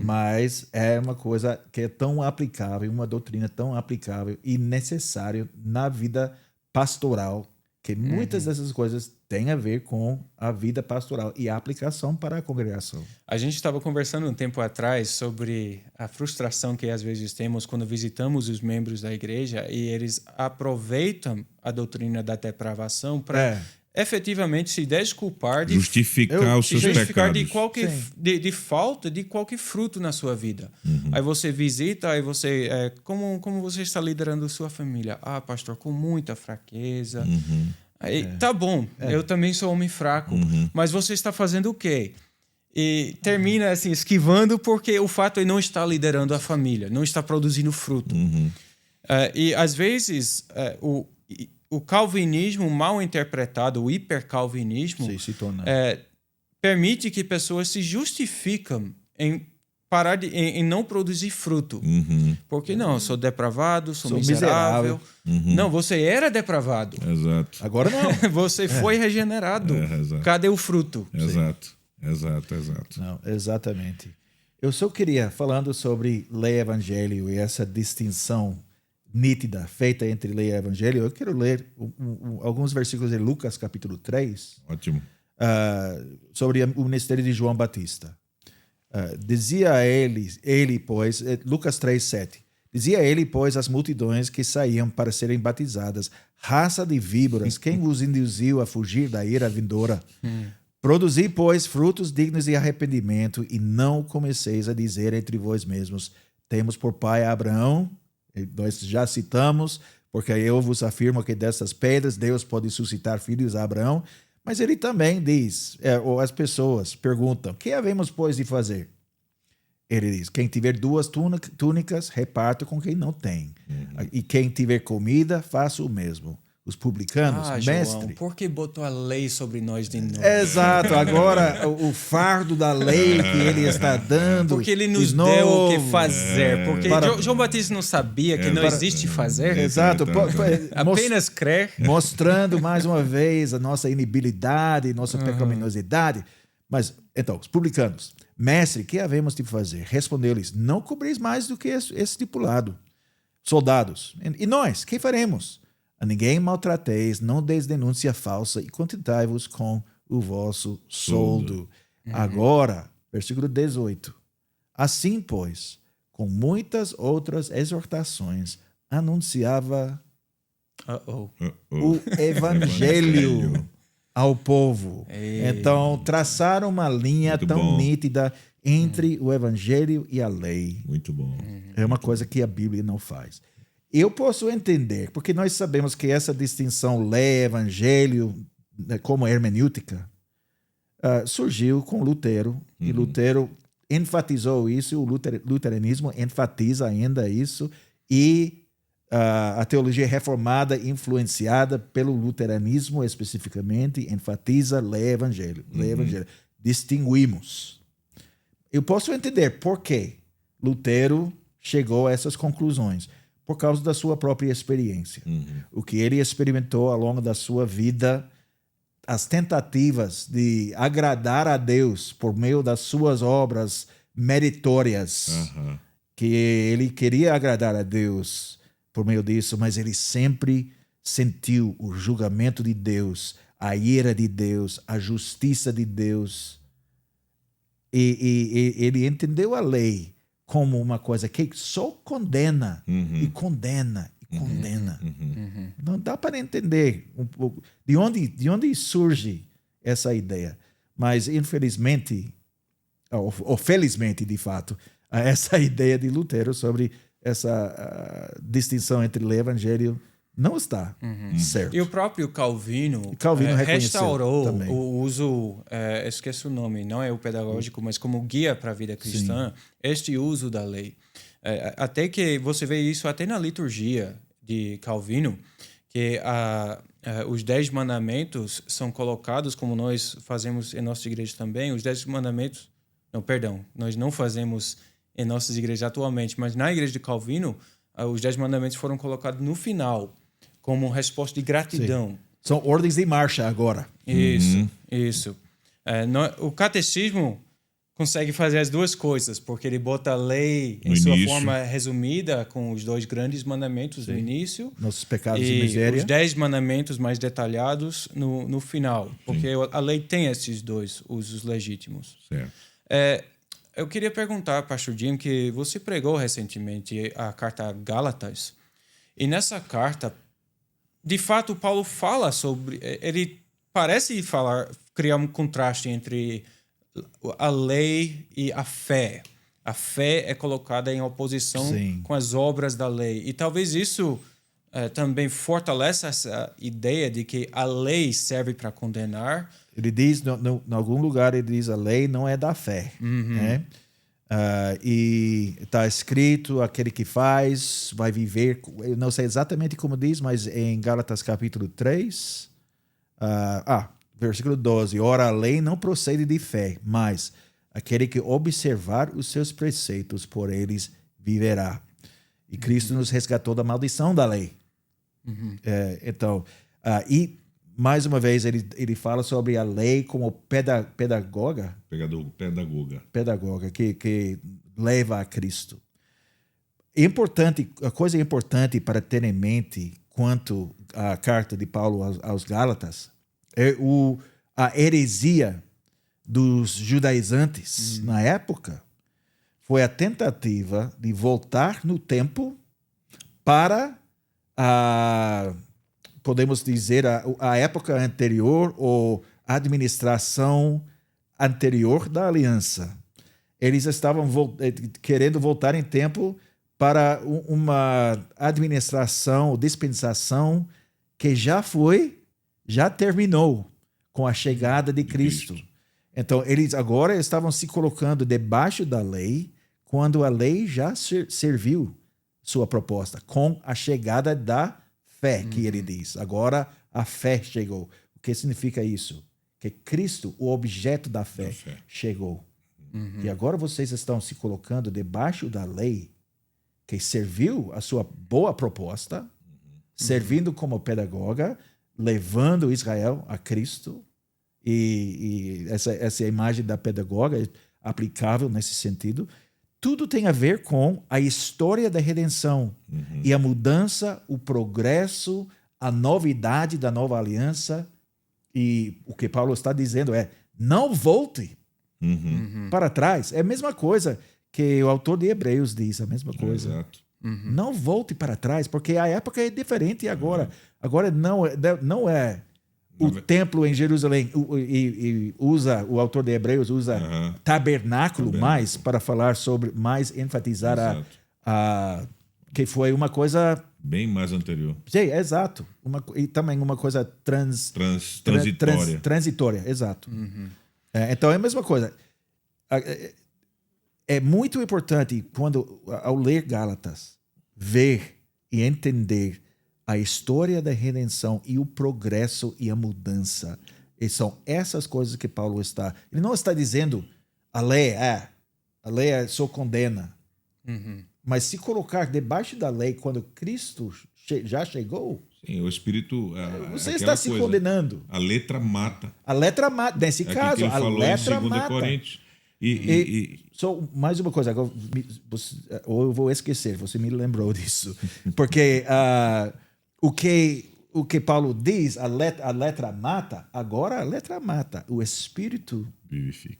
mas é uma coisa que é tão aplicável, uma doutrina tão aplicável e necessária na vida pastoral, que muitas dessas coisas têm a ver com a vida pastoral e a aplicação para a congregação. A gente estava conversando um tempo atrás sobre a frustração que às vezes temos quando visitamos os membros da igreja e eles aproveitam a doutrina da depravação para efetivamente se desculpar de justificar os seus pecados, de falta de qualquer fruto na sua vida. Aí você visita, aí você como você está liderando sua família? Ah, pastor, com muita fraqueza. Aí, tá bom, eu também sou homem fraco, mas você está fazendo o quê? E termina assim esquivando porque o fato é não estar liderando a família, não está produzindo fruto. E às vezes o calvinismo mal interpretado, o hipercalvinismo, permite que pessoas se justificam parar em não produzir fruto. Porque não, eu sou depravado, sou miserável. Não, você era depravado. Exato. Agora não. Você foi regenerado. Cadê o fruto? Exato. Não, exatamente. Eu só queria, falando sobre lei e evangelho e essa distinção nítida feita entre lei e evangelho, eu quero ler alguns versículos de Lucas, capítulo 3. Ótimo. Sobre o ministério de João Batista. Dizia ele, pois, Lucas 3:7. Dizia ele, pois, às multidões que saíam para serem batizadas: raça de víboras, quem vos induziu a fugir da ira vindoura? Produzi, pois, frutos dignos de arrependimento, e não comeceis a dizer entre vós mesmos: temos por pai Abraão. Nós já citamos, porque eu vos afirmo que dessas pedras Deus pode suscitar filhos a Abraão. Mas ele também diz, ou as pessoas perguntam: que havemos, pois, de fazer? Ele diz: quem tiver 2 túnicas, reparta com quem não tem. E quem tiver comida, faça o mesmo. Os publicanos, mestre. João, por que botou a lei sobre nós de novo? Exato, agora o fardo da lei que ele está dando. Porque ele nos deu o que fazer. Porque João Batista não sabia que não existe fazer. Exato. Apenas crer. Mostrando mais uma vez a nossa inibilidade, nossa pecaminosidade. Mas, então, os publicanos: mestre, que havemos de fazer? Respondeu-lhes: não cobreis mais do que estipulado. Soldados: e nós, que faremos? A ninguém maltrateis, não deis denúncia falsa e contentai-vos com o vosso soldo. Agora, versículo 18. Assim, pois, com muitas outras exortações, anunciava o evangelho ao povo. Então, traçaram uma linha muito tão bom, nítida entre o evangelho e a lei. Muito bom. É uma coisa que a Bíblia não faz. Eu posso entender, porque nós sabemos que essa distinção lei-evangelho, como hermenêutica, surgiu com Lutero, e Lutero enfatizou isso, o luteranismo enfatiza ainda isso, e a teologia reformada, influenciada pelo luteranismo especificamente, enfatiza lei-evangelho. Lei-evangelho. Distinguimos. Eu posso entender por que Lutero chegou a essas conclusões. Por causa da sua própria experiência. O que ele experimentou ao longo da sua vida, as tentativas de agradar a Deus por meio das suas obras meritórias, que ele queria agradar a Deus por meio disso, mas ele sempre sentiu o julgamento de Deus, a ira de Deus, a justiça de Deus. E ele entendeu a lei como uma coisa que só condena, e condena, e condena. Não dá para entender um pouco de onde surge essa ideia. Mas, infelizmente, ou felizmente, de fato, essa ideia de Lutero sobre essa distinção entre lei e evangelho não está certo. E o próprio Calvino restaurou também o uso, esqueço o nome, não é o pedagógico, mas como guia para a vida cristã, este uso da lei. Até que você vê isso até na liturgia de Calvino, que os 10 mandamentos são colocados, como nós fazemos em nossa igreja também, os 10 mandamentos, nós não fazemos em nossas igrejas atualmente, mas na igreja de Calvino, os 10 mandamentos foram colocados no final, como resposta de gratidão. Sim. São ordens de marcha agora. Isso. O catecismo consegue fazer as duas coisas, porque ele bota a lei em sua forma resumida, com os 2 grandes mandamentos no início. Nossos pecados e miséria. Os 10 mandamentos mais detalhados no final. Porque a lei tem esses 2 usos legítimos. Certo. Eu queria perguntar, pastor Jim, que você pregou recentemente a carta a Gálatas. E nessa carta, de fato, Paulo fala sobre... Ele parece criar um contraste entre a lei e a fé. A fé é colocada em oposição com as obras da lei. E talvez isso também fortalece essa ideia de que a lei serve para condenar. Ele diz, em algum lugar, ele diz a lei não é da fé. Né? E está escrito, aquele que faz vai viver, eu não sei exatamente como diz, mas em Gálatas capítulo 3, versículo 12, ora a lei não procede de fé, mas aquele que observar os seus preceitos, por eles viverá. E Cristo nos resgatou da maldição da lei. Então, e mais uma vez ele fala sobre a lei como pedagoga que leva a Cristo. A coisa importante para ter em mente quanto à carta de Paulo aos Gálatas é a heresia dos judaizantes na época. Foi a tentativa de voltar no tempo para podemos dizer, a época anterior ou a administração anterior da aliança. Eles estavam querendo voltar em tempo para uma administração, dispensação que já terminou com a chegada de Cristo. Então, eles agora estavam se colocando debaixo da lei quando a lei já serviu sua proposta, com a chegada da fé, que ele diz. Agora a fé chegou. O que significa isso? Que Cristo, o objeto da fé, chegou. E agora vocês estão se colocando debaixo da lei que serviu a sua boa proposta, servindo como pedagoga, levando Israel a Cristo. E essa imagem da pedagoga é aplicável nesse sentido. Tudo tem a ver com a história da redenção e a mudança, o progresso, a novidade da nova aliança. E o que Paulo está dizendo é: não volte para trás. É a mesma coisa que o autor de Hebreus diz, a mesma coisa. Exato. Não volte para trás, porque a época é diferente agora. Agora não é o templo em Jerusalém, e o autor de Hebreus usa tabernáculo mais para falar sobre, mais enfatizar que foi uma coisa bem mais anterior. Sim, exato. E também uma coisa transitória, exato. Então é a mesma coisa. É muito importante, ao ler Gálatas, ver e entender a história da redenção e o progresso e a mudança. E são essas coisas que Paulo está... Ele não está dizendo a lei só condena. Mas se colocar debaixo da lei quando Cristo já chegou... Sim, o Espírito... Você está se condenando. A letra mata. A letra mata. Nesse caso, a letra mata. Coríntios. Só mais uma coisa, agora, ou eu vou esquecer, você me lembrou disso. Porque o que Paulo diz, a letra mata, agora a letra mata, o Espírito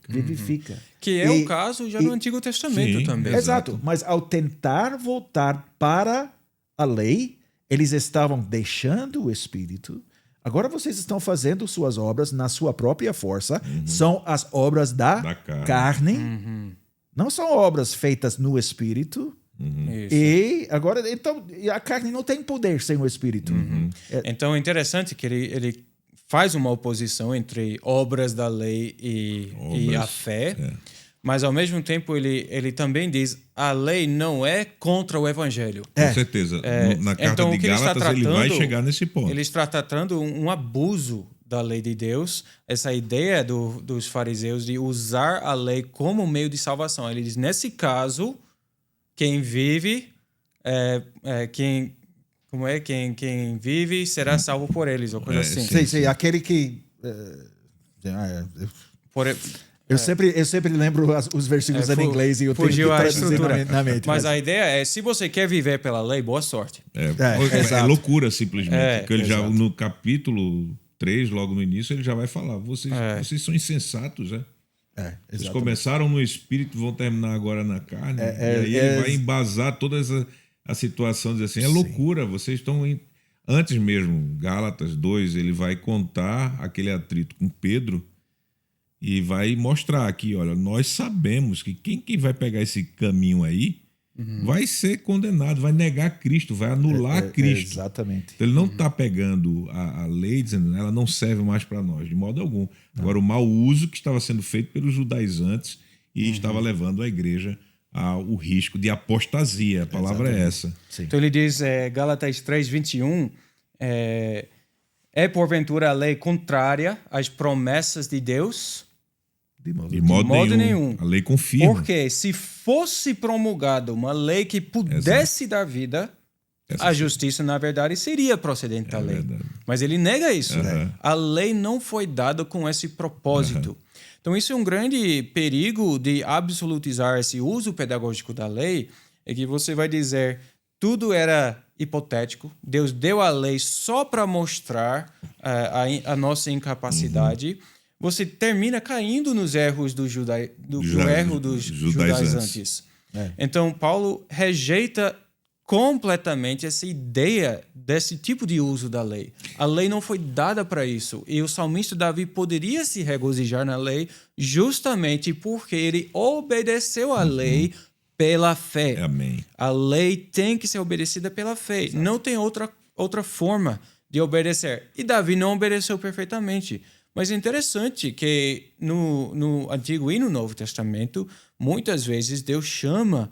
vivifica. Que é o caso já no Antigo Testamento também. Exato, mas ao tentar voltar para a lei, eles estavam deixando o Espírito. Agora vocês estão fazendo suas obras na sua própria força. São as obras da carne. Não são obras feitas no Espírito. E agora, então, a carne não tem poder sem o Espírito. Então é interessante que ele faz uma oposição entre obras da lei e a fé. Mas, ao mesmo tempo, ele também diz a lei não é contra o Evangelho. Com certeza. Na carta então, de Gálatas, ele vai chegar nesse ponto. Ele está tratando um abuso da lei de Deus, essa ideia dos fariseus de usar a lei como meio de salvação. Ele diz, nesse caso, quem vive... quem vive será salvo por eles, ou coisa assim. Sim, aquele que... Eu sempre lembro os versículos em inglês e eu tenho que traduzir na mente. Mas a ideia é, se você quer viver pela lei, boa sorte. É loucura, simplesmente. Porque ele já, no capítulo 3, logo no início, ele já vai falar, vocês são insensatos, Eles começaram no espírito, vão terminar agora na carne. E aí ele vai embasar toda a situação, dizer assim, é loucura, vocês estão... Antes mesmo, Gálatas 2, ele vai contar aquele atrito com Pedro, e vai mostrar aqui, olha, nós sabemos que quem vai pegar esse caminho aí vai ser condenado, vai negar Cristo, vai anular Cristo. Exatamente. Então, ele não está pegando a lei, dizendo ela não serve mais para nós, de modo algum. Agora, o mau uso que estava sendo feito pelos judaizantes e estava levando a igreja ao risco de apostasia. A palavra é essa. Sim. Então, ele diz, Gálatas 3:21, é porventura a lei contrária às promessas de Deus? De modo nenhum. A lei confirma. Porque se fosse promulgada uma lei que pudesse dar vida, a justiça, na verdade, seria procedente da lei. Verdade. Mas ele nega isso. A lei não foi dada com esse propósito. Então, isso é um grande perigo de absolutizar esse uso pedagógico da lei, é que você vai dizer tudo era hipotético, Deus deu a lei só para mostrar a nossa incapacidade. Você termina caindo nos erros do erro dos judaizantes. Então, Paulo rejeita completamente essa ideia desse tipo de uso da lei. A lei não foi dada para isso. E o salmista Davi poderia se regozijar na lei justamente porque ele obedeceu à lei pela fé. Amém. A lei tem que ser obedecida pela fé. Exato. Não tem outra forma de obedecer. E Davi não obedeceu perfeitamente. Mas é interessante que no Antigo e no Novo Testamento, muitas vezes Deus chama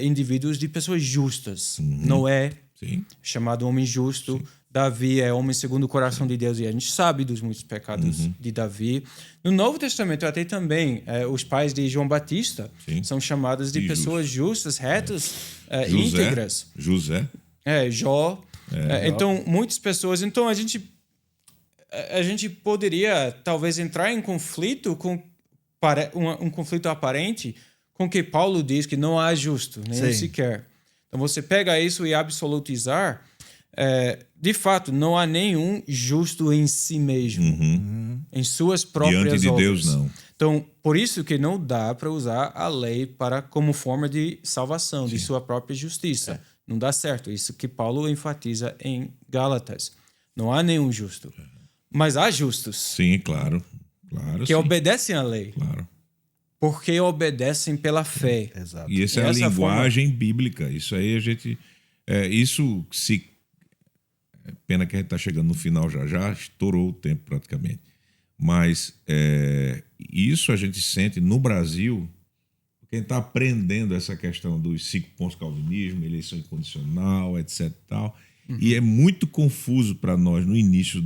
indivíduos de pessoas justas. Noé, chamado homem justo. Davi é homem segundo o coração de Deus, e a gente sabe dos muitos pecados de Davi. No Novo Testamento, até também, os pais de João Batista são chamados de pessoas justas, retas, íntegras. José. Jó. Então, muitas pessoas... Então, a gente poderia, talvez, entrar em conflito com um conflito aparente com que Paulo diz que não há justo, nem sequer. Então, você pega isso e absolutizar... de fato, não há nenhum justo em si mesmo, em suas próprias obras. Diante de Deus, não. Então, por isso que não dá para usar a lei como forma de salvação, de sua própria justiça. Não dá certo. Isso que Paulo enfatiza em Gálatas. Não há nenhum justo. Mas há justos. Sim, claro. Que obedecem à lei. Claro. Porque obedecem pela fé. Exato. E essa é a linguagem bíblica. Isso aí a gente... isso se... Pena que a gente está chegando no final já estourou o tempo praticamente. Mas isso a gente sente no Brasil, porque a gente está aprendendo essa questão dos 5 pontos calvinismo, eleição incondicional, etc. Tal, e é muito confuso para nós no início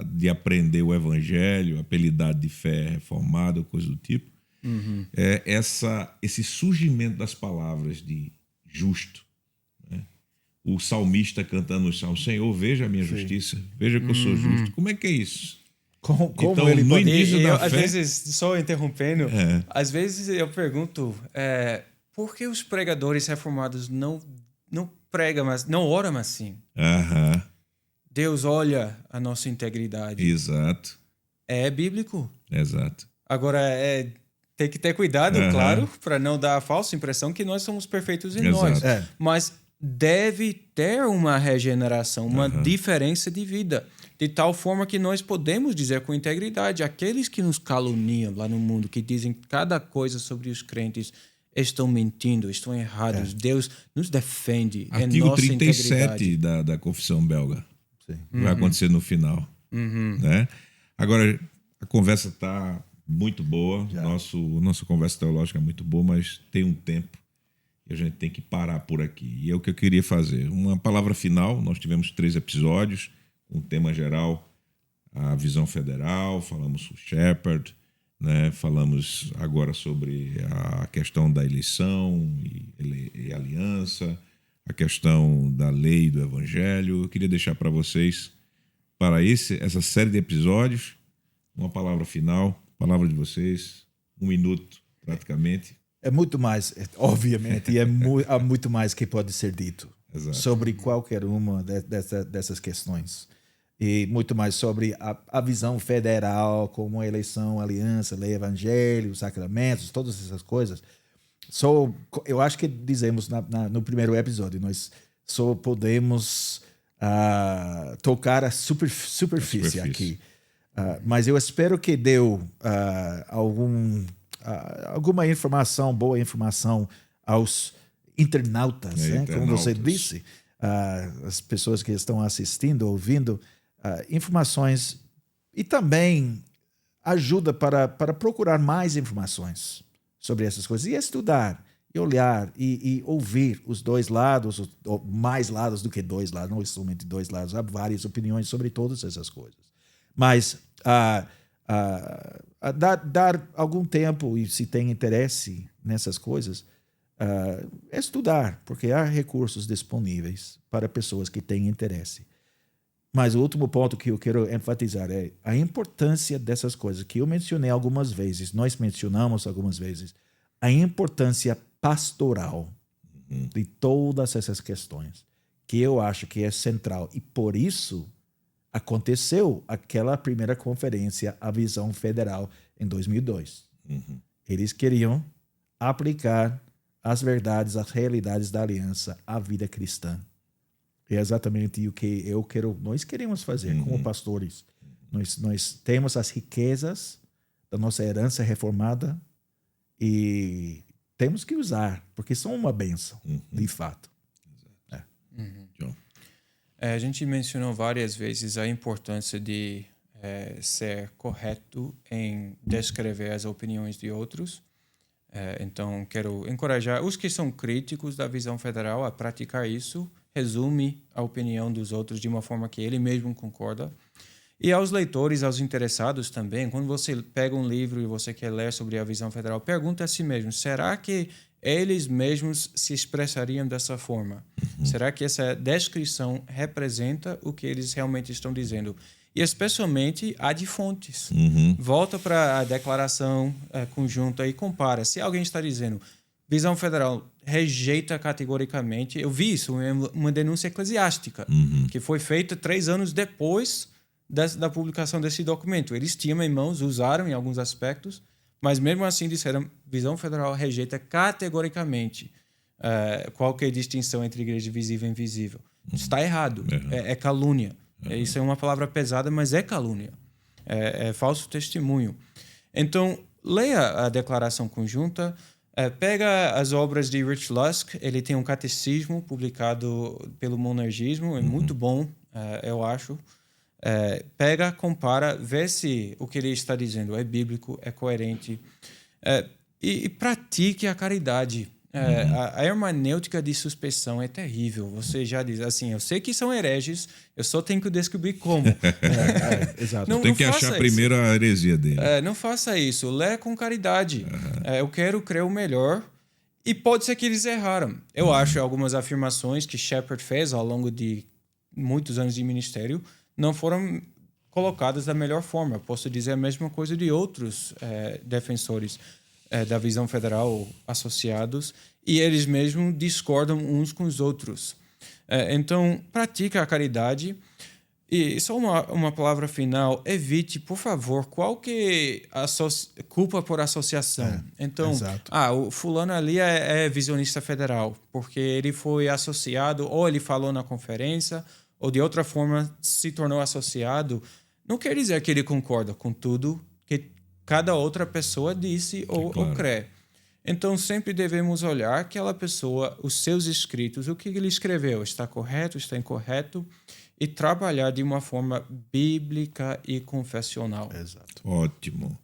de aprender o evangelho, apelidado de fé reformada, coisa do tipo, esse surgimento das palavras de justo. O salmista cantando os salmos, Senhor, veja a minha justiça, veja que eu sou justo. Como é que é isso? Como então, ele no início da fé... Às vezes, só interrompendo, às vezes eu pergunto, por que os pregadores reformados não pregam, mas não oram assim? Deus olha a nossa integridade. Exato. É bíblico. Exato. Agora, tem que ter cuidado, claro, para não dar a falsa impressão que nós somos perfeitos em nós. Mas deve ter uma regeneração, uma diferença de vida, de tal forma que nós podemos dizer com integridade, aqueles que nos caluniam lá no mundo, que dizem cada coisa sobre os crentes, estão mentindo, estão errados. Deus nos defende. Artigo nossa 37 da Confissão Belga. Vai acontecer no final. Né? Agora, a conversa está muito boa, nossa conversa teológica é muito boa, mas tem um tempo e a gente tem que parar por aqui. E é o que eu queria fazer. Uma palavra final, nós tivemos 3 episódios, um tema geral, a visão federal, falamos sobre Shepherd, né? Falamos agora sobre a questão da eleição e aliança, a questão da lei e do evangelho. Eu queria deixar para vocês, para essa série de episódios, uma palavra final, palavra de vocês, 1 minuto praticamente. É muito mais, obviamente, e há muito mais que pode ser dito sobre qualquer uma dessas questões. E muito mais sobre a visão federal, como a eleição, aliança, lei, evangelho, sacramentos, todas essas coisas. Eu acho que dizemos no primeiro episódio, nós só podemos tocar a superfície aqui. Mas eu espero que deu alguma informação, boa informação aos internautas, né? Como você disse, as pessoas que estão assistindo, ouvindo, informações, e também ajuda para procurar mais informações sobre essas coisas, e estudar, e olhar, e ouvir os dois lados, ou mais lados do que 2 lados, não somente 2 lados, há várias opiniões sobre todas essas coisas. Mas dar algum tempo, e se tem interesse nessas coisas, estudar, porque há recursos disponíveis para pessoas que têm interesse. Mas o último ponto que eu quero enfatizar é a importância dessas coisas, que eu mencionei algumas vezes, nós mencionamos algumas vezes, a importância pastoral de todas essas questões, que eu acho que é central. E por isso aconteceu aquela primeira conferência, a Visão Federal, em 2002. Eles queriam aplicar as verdades, as realidades da aliança à vida cristã. É exatamente o que nós queremos fazer como pastores. Nós temos as riquezas da nossa herança reformada e temos que usar, porque são uma bênção, de fato. A gente mencionou várias vezes a importância de ser correto em descrever as opiniões de outros. Então, quero encorajar os que são críticos da visão federal a praticar isso. Resume a opinião dos outros de uma forma que ele mesmo concorda. E aos leitores, aos interessados também, quando você pega um livro e você quer ler sobre a visão federal, pergunta a si mesmo, será que eles mesmos se expressariam dessa forma? Será que essa descrição representa o que eles realmente estão dizendo? E especialmente a de fontes. Volta para a declaração conjunta e compara. Se alguém está dizendo, visão federal rejeita categoricamente, eu vi isso, uma denúncia eclesiástica, que foi feita 3 anos depois da publicação desse documento. Eles tinham em mãos, usaram em alguns aspectos, mas mesmo assim disseram, visão federal rejeita categoricamente qualquer distinção entre igreja visível e invisível. Está errado, é calúnia. Isso é uma palavra pesada, mas é calúnia. É falso testemunho. Então, leia a declaração conjunta, pega as obras de Rich Lusk, ele tem um catecismo publicado pelo Monergismo, é muito bom, eu acho. Pega, compara, vê se o que ele está dizendo é bíblico, é coerente, e pratique a caridade. A hermenêutica de suspeição é terrível. Você já diz assim, eu sei que são hereges, eu só tenho que descobrir como. Exato. Tem que achar primeiro a heresia dele. Não faça isso, lê com caridade. Eu quero crer o melhor. E pode ser que eles erraram. Eu acho algumas afirmações que Shepard fez ao longo de muitos anos de ministério não foram colocadas da melhor forma. Posso dizer a mesma coisa de outros defensores da visão federal associados, e eles mesmos discordam uns com os outros. Então, pratica a caridade. E só uma palavra final, evite, por favor, qualquer culpa por associação. Então, o fulano ali é visionista federal, porque ele foi associado, ou ele falou na conferência, ou de outra forma se tornou associado. Não quer dizer que ele concorda com tudo que cada outra pessoa disse ou crê. Então, sempre devemos olhar aquela pessoa, os seus escritos, o que ele escreveu, está correto, está incorreto, e trabalhar de uma forma bíblica e confessional. Exato. Ótimo.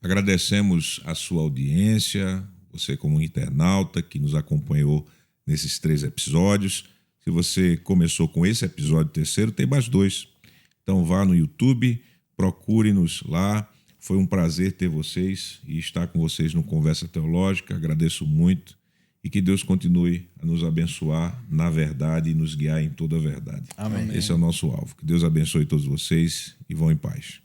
Agradecemos a sua audiência, você como internauta que nos acompanhou nesses 3 episódios. Se você começou com esse episódio 3º, tem mais 2. Então vá no YouTube, procure-nos lá. Foi um prazer ter vocês e estar com vocês no Conversa Teológica. Agradeço muito e que Deus continue a nos abençoar na verdade e nos guiar em toda a verdade. Amém. Esse é o nosso alvo. Que Deus abençoe todos vocês e vão em paz.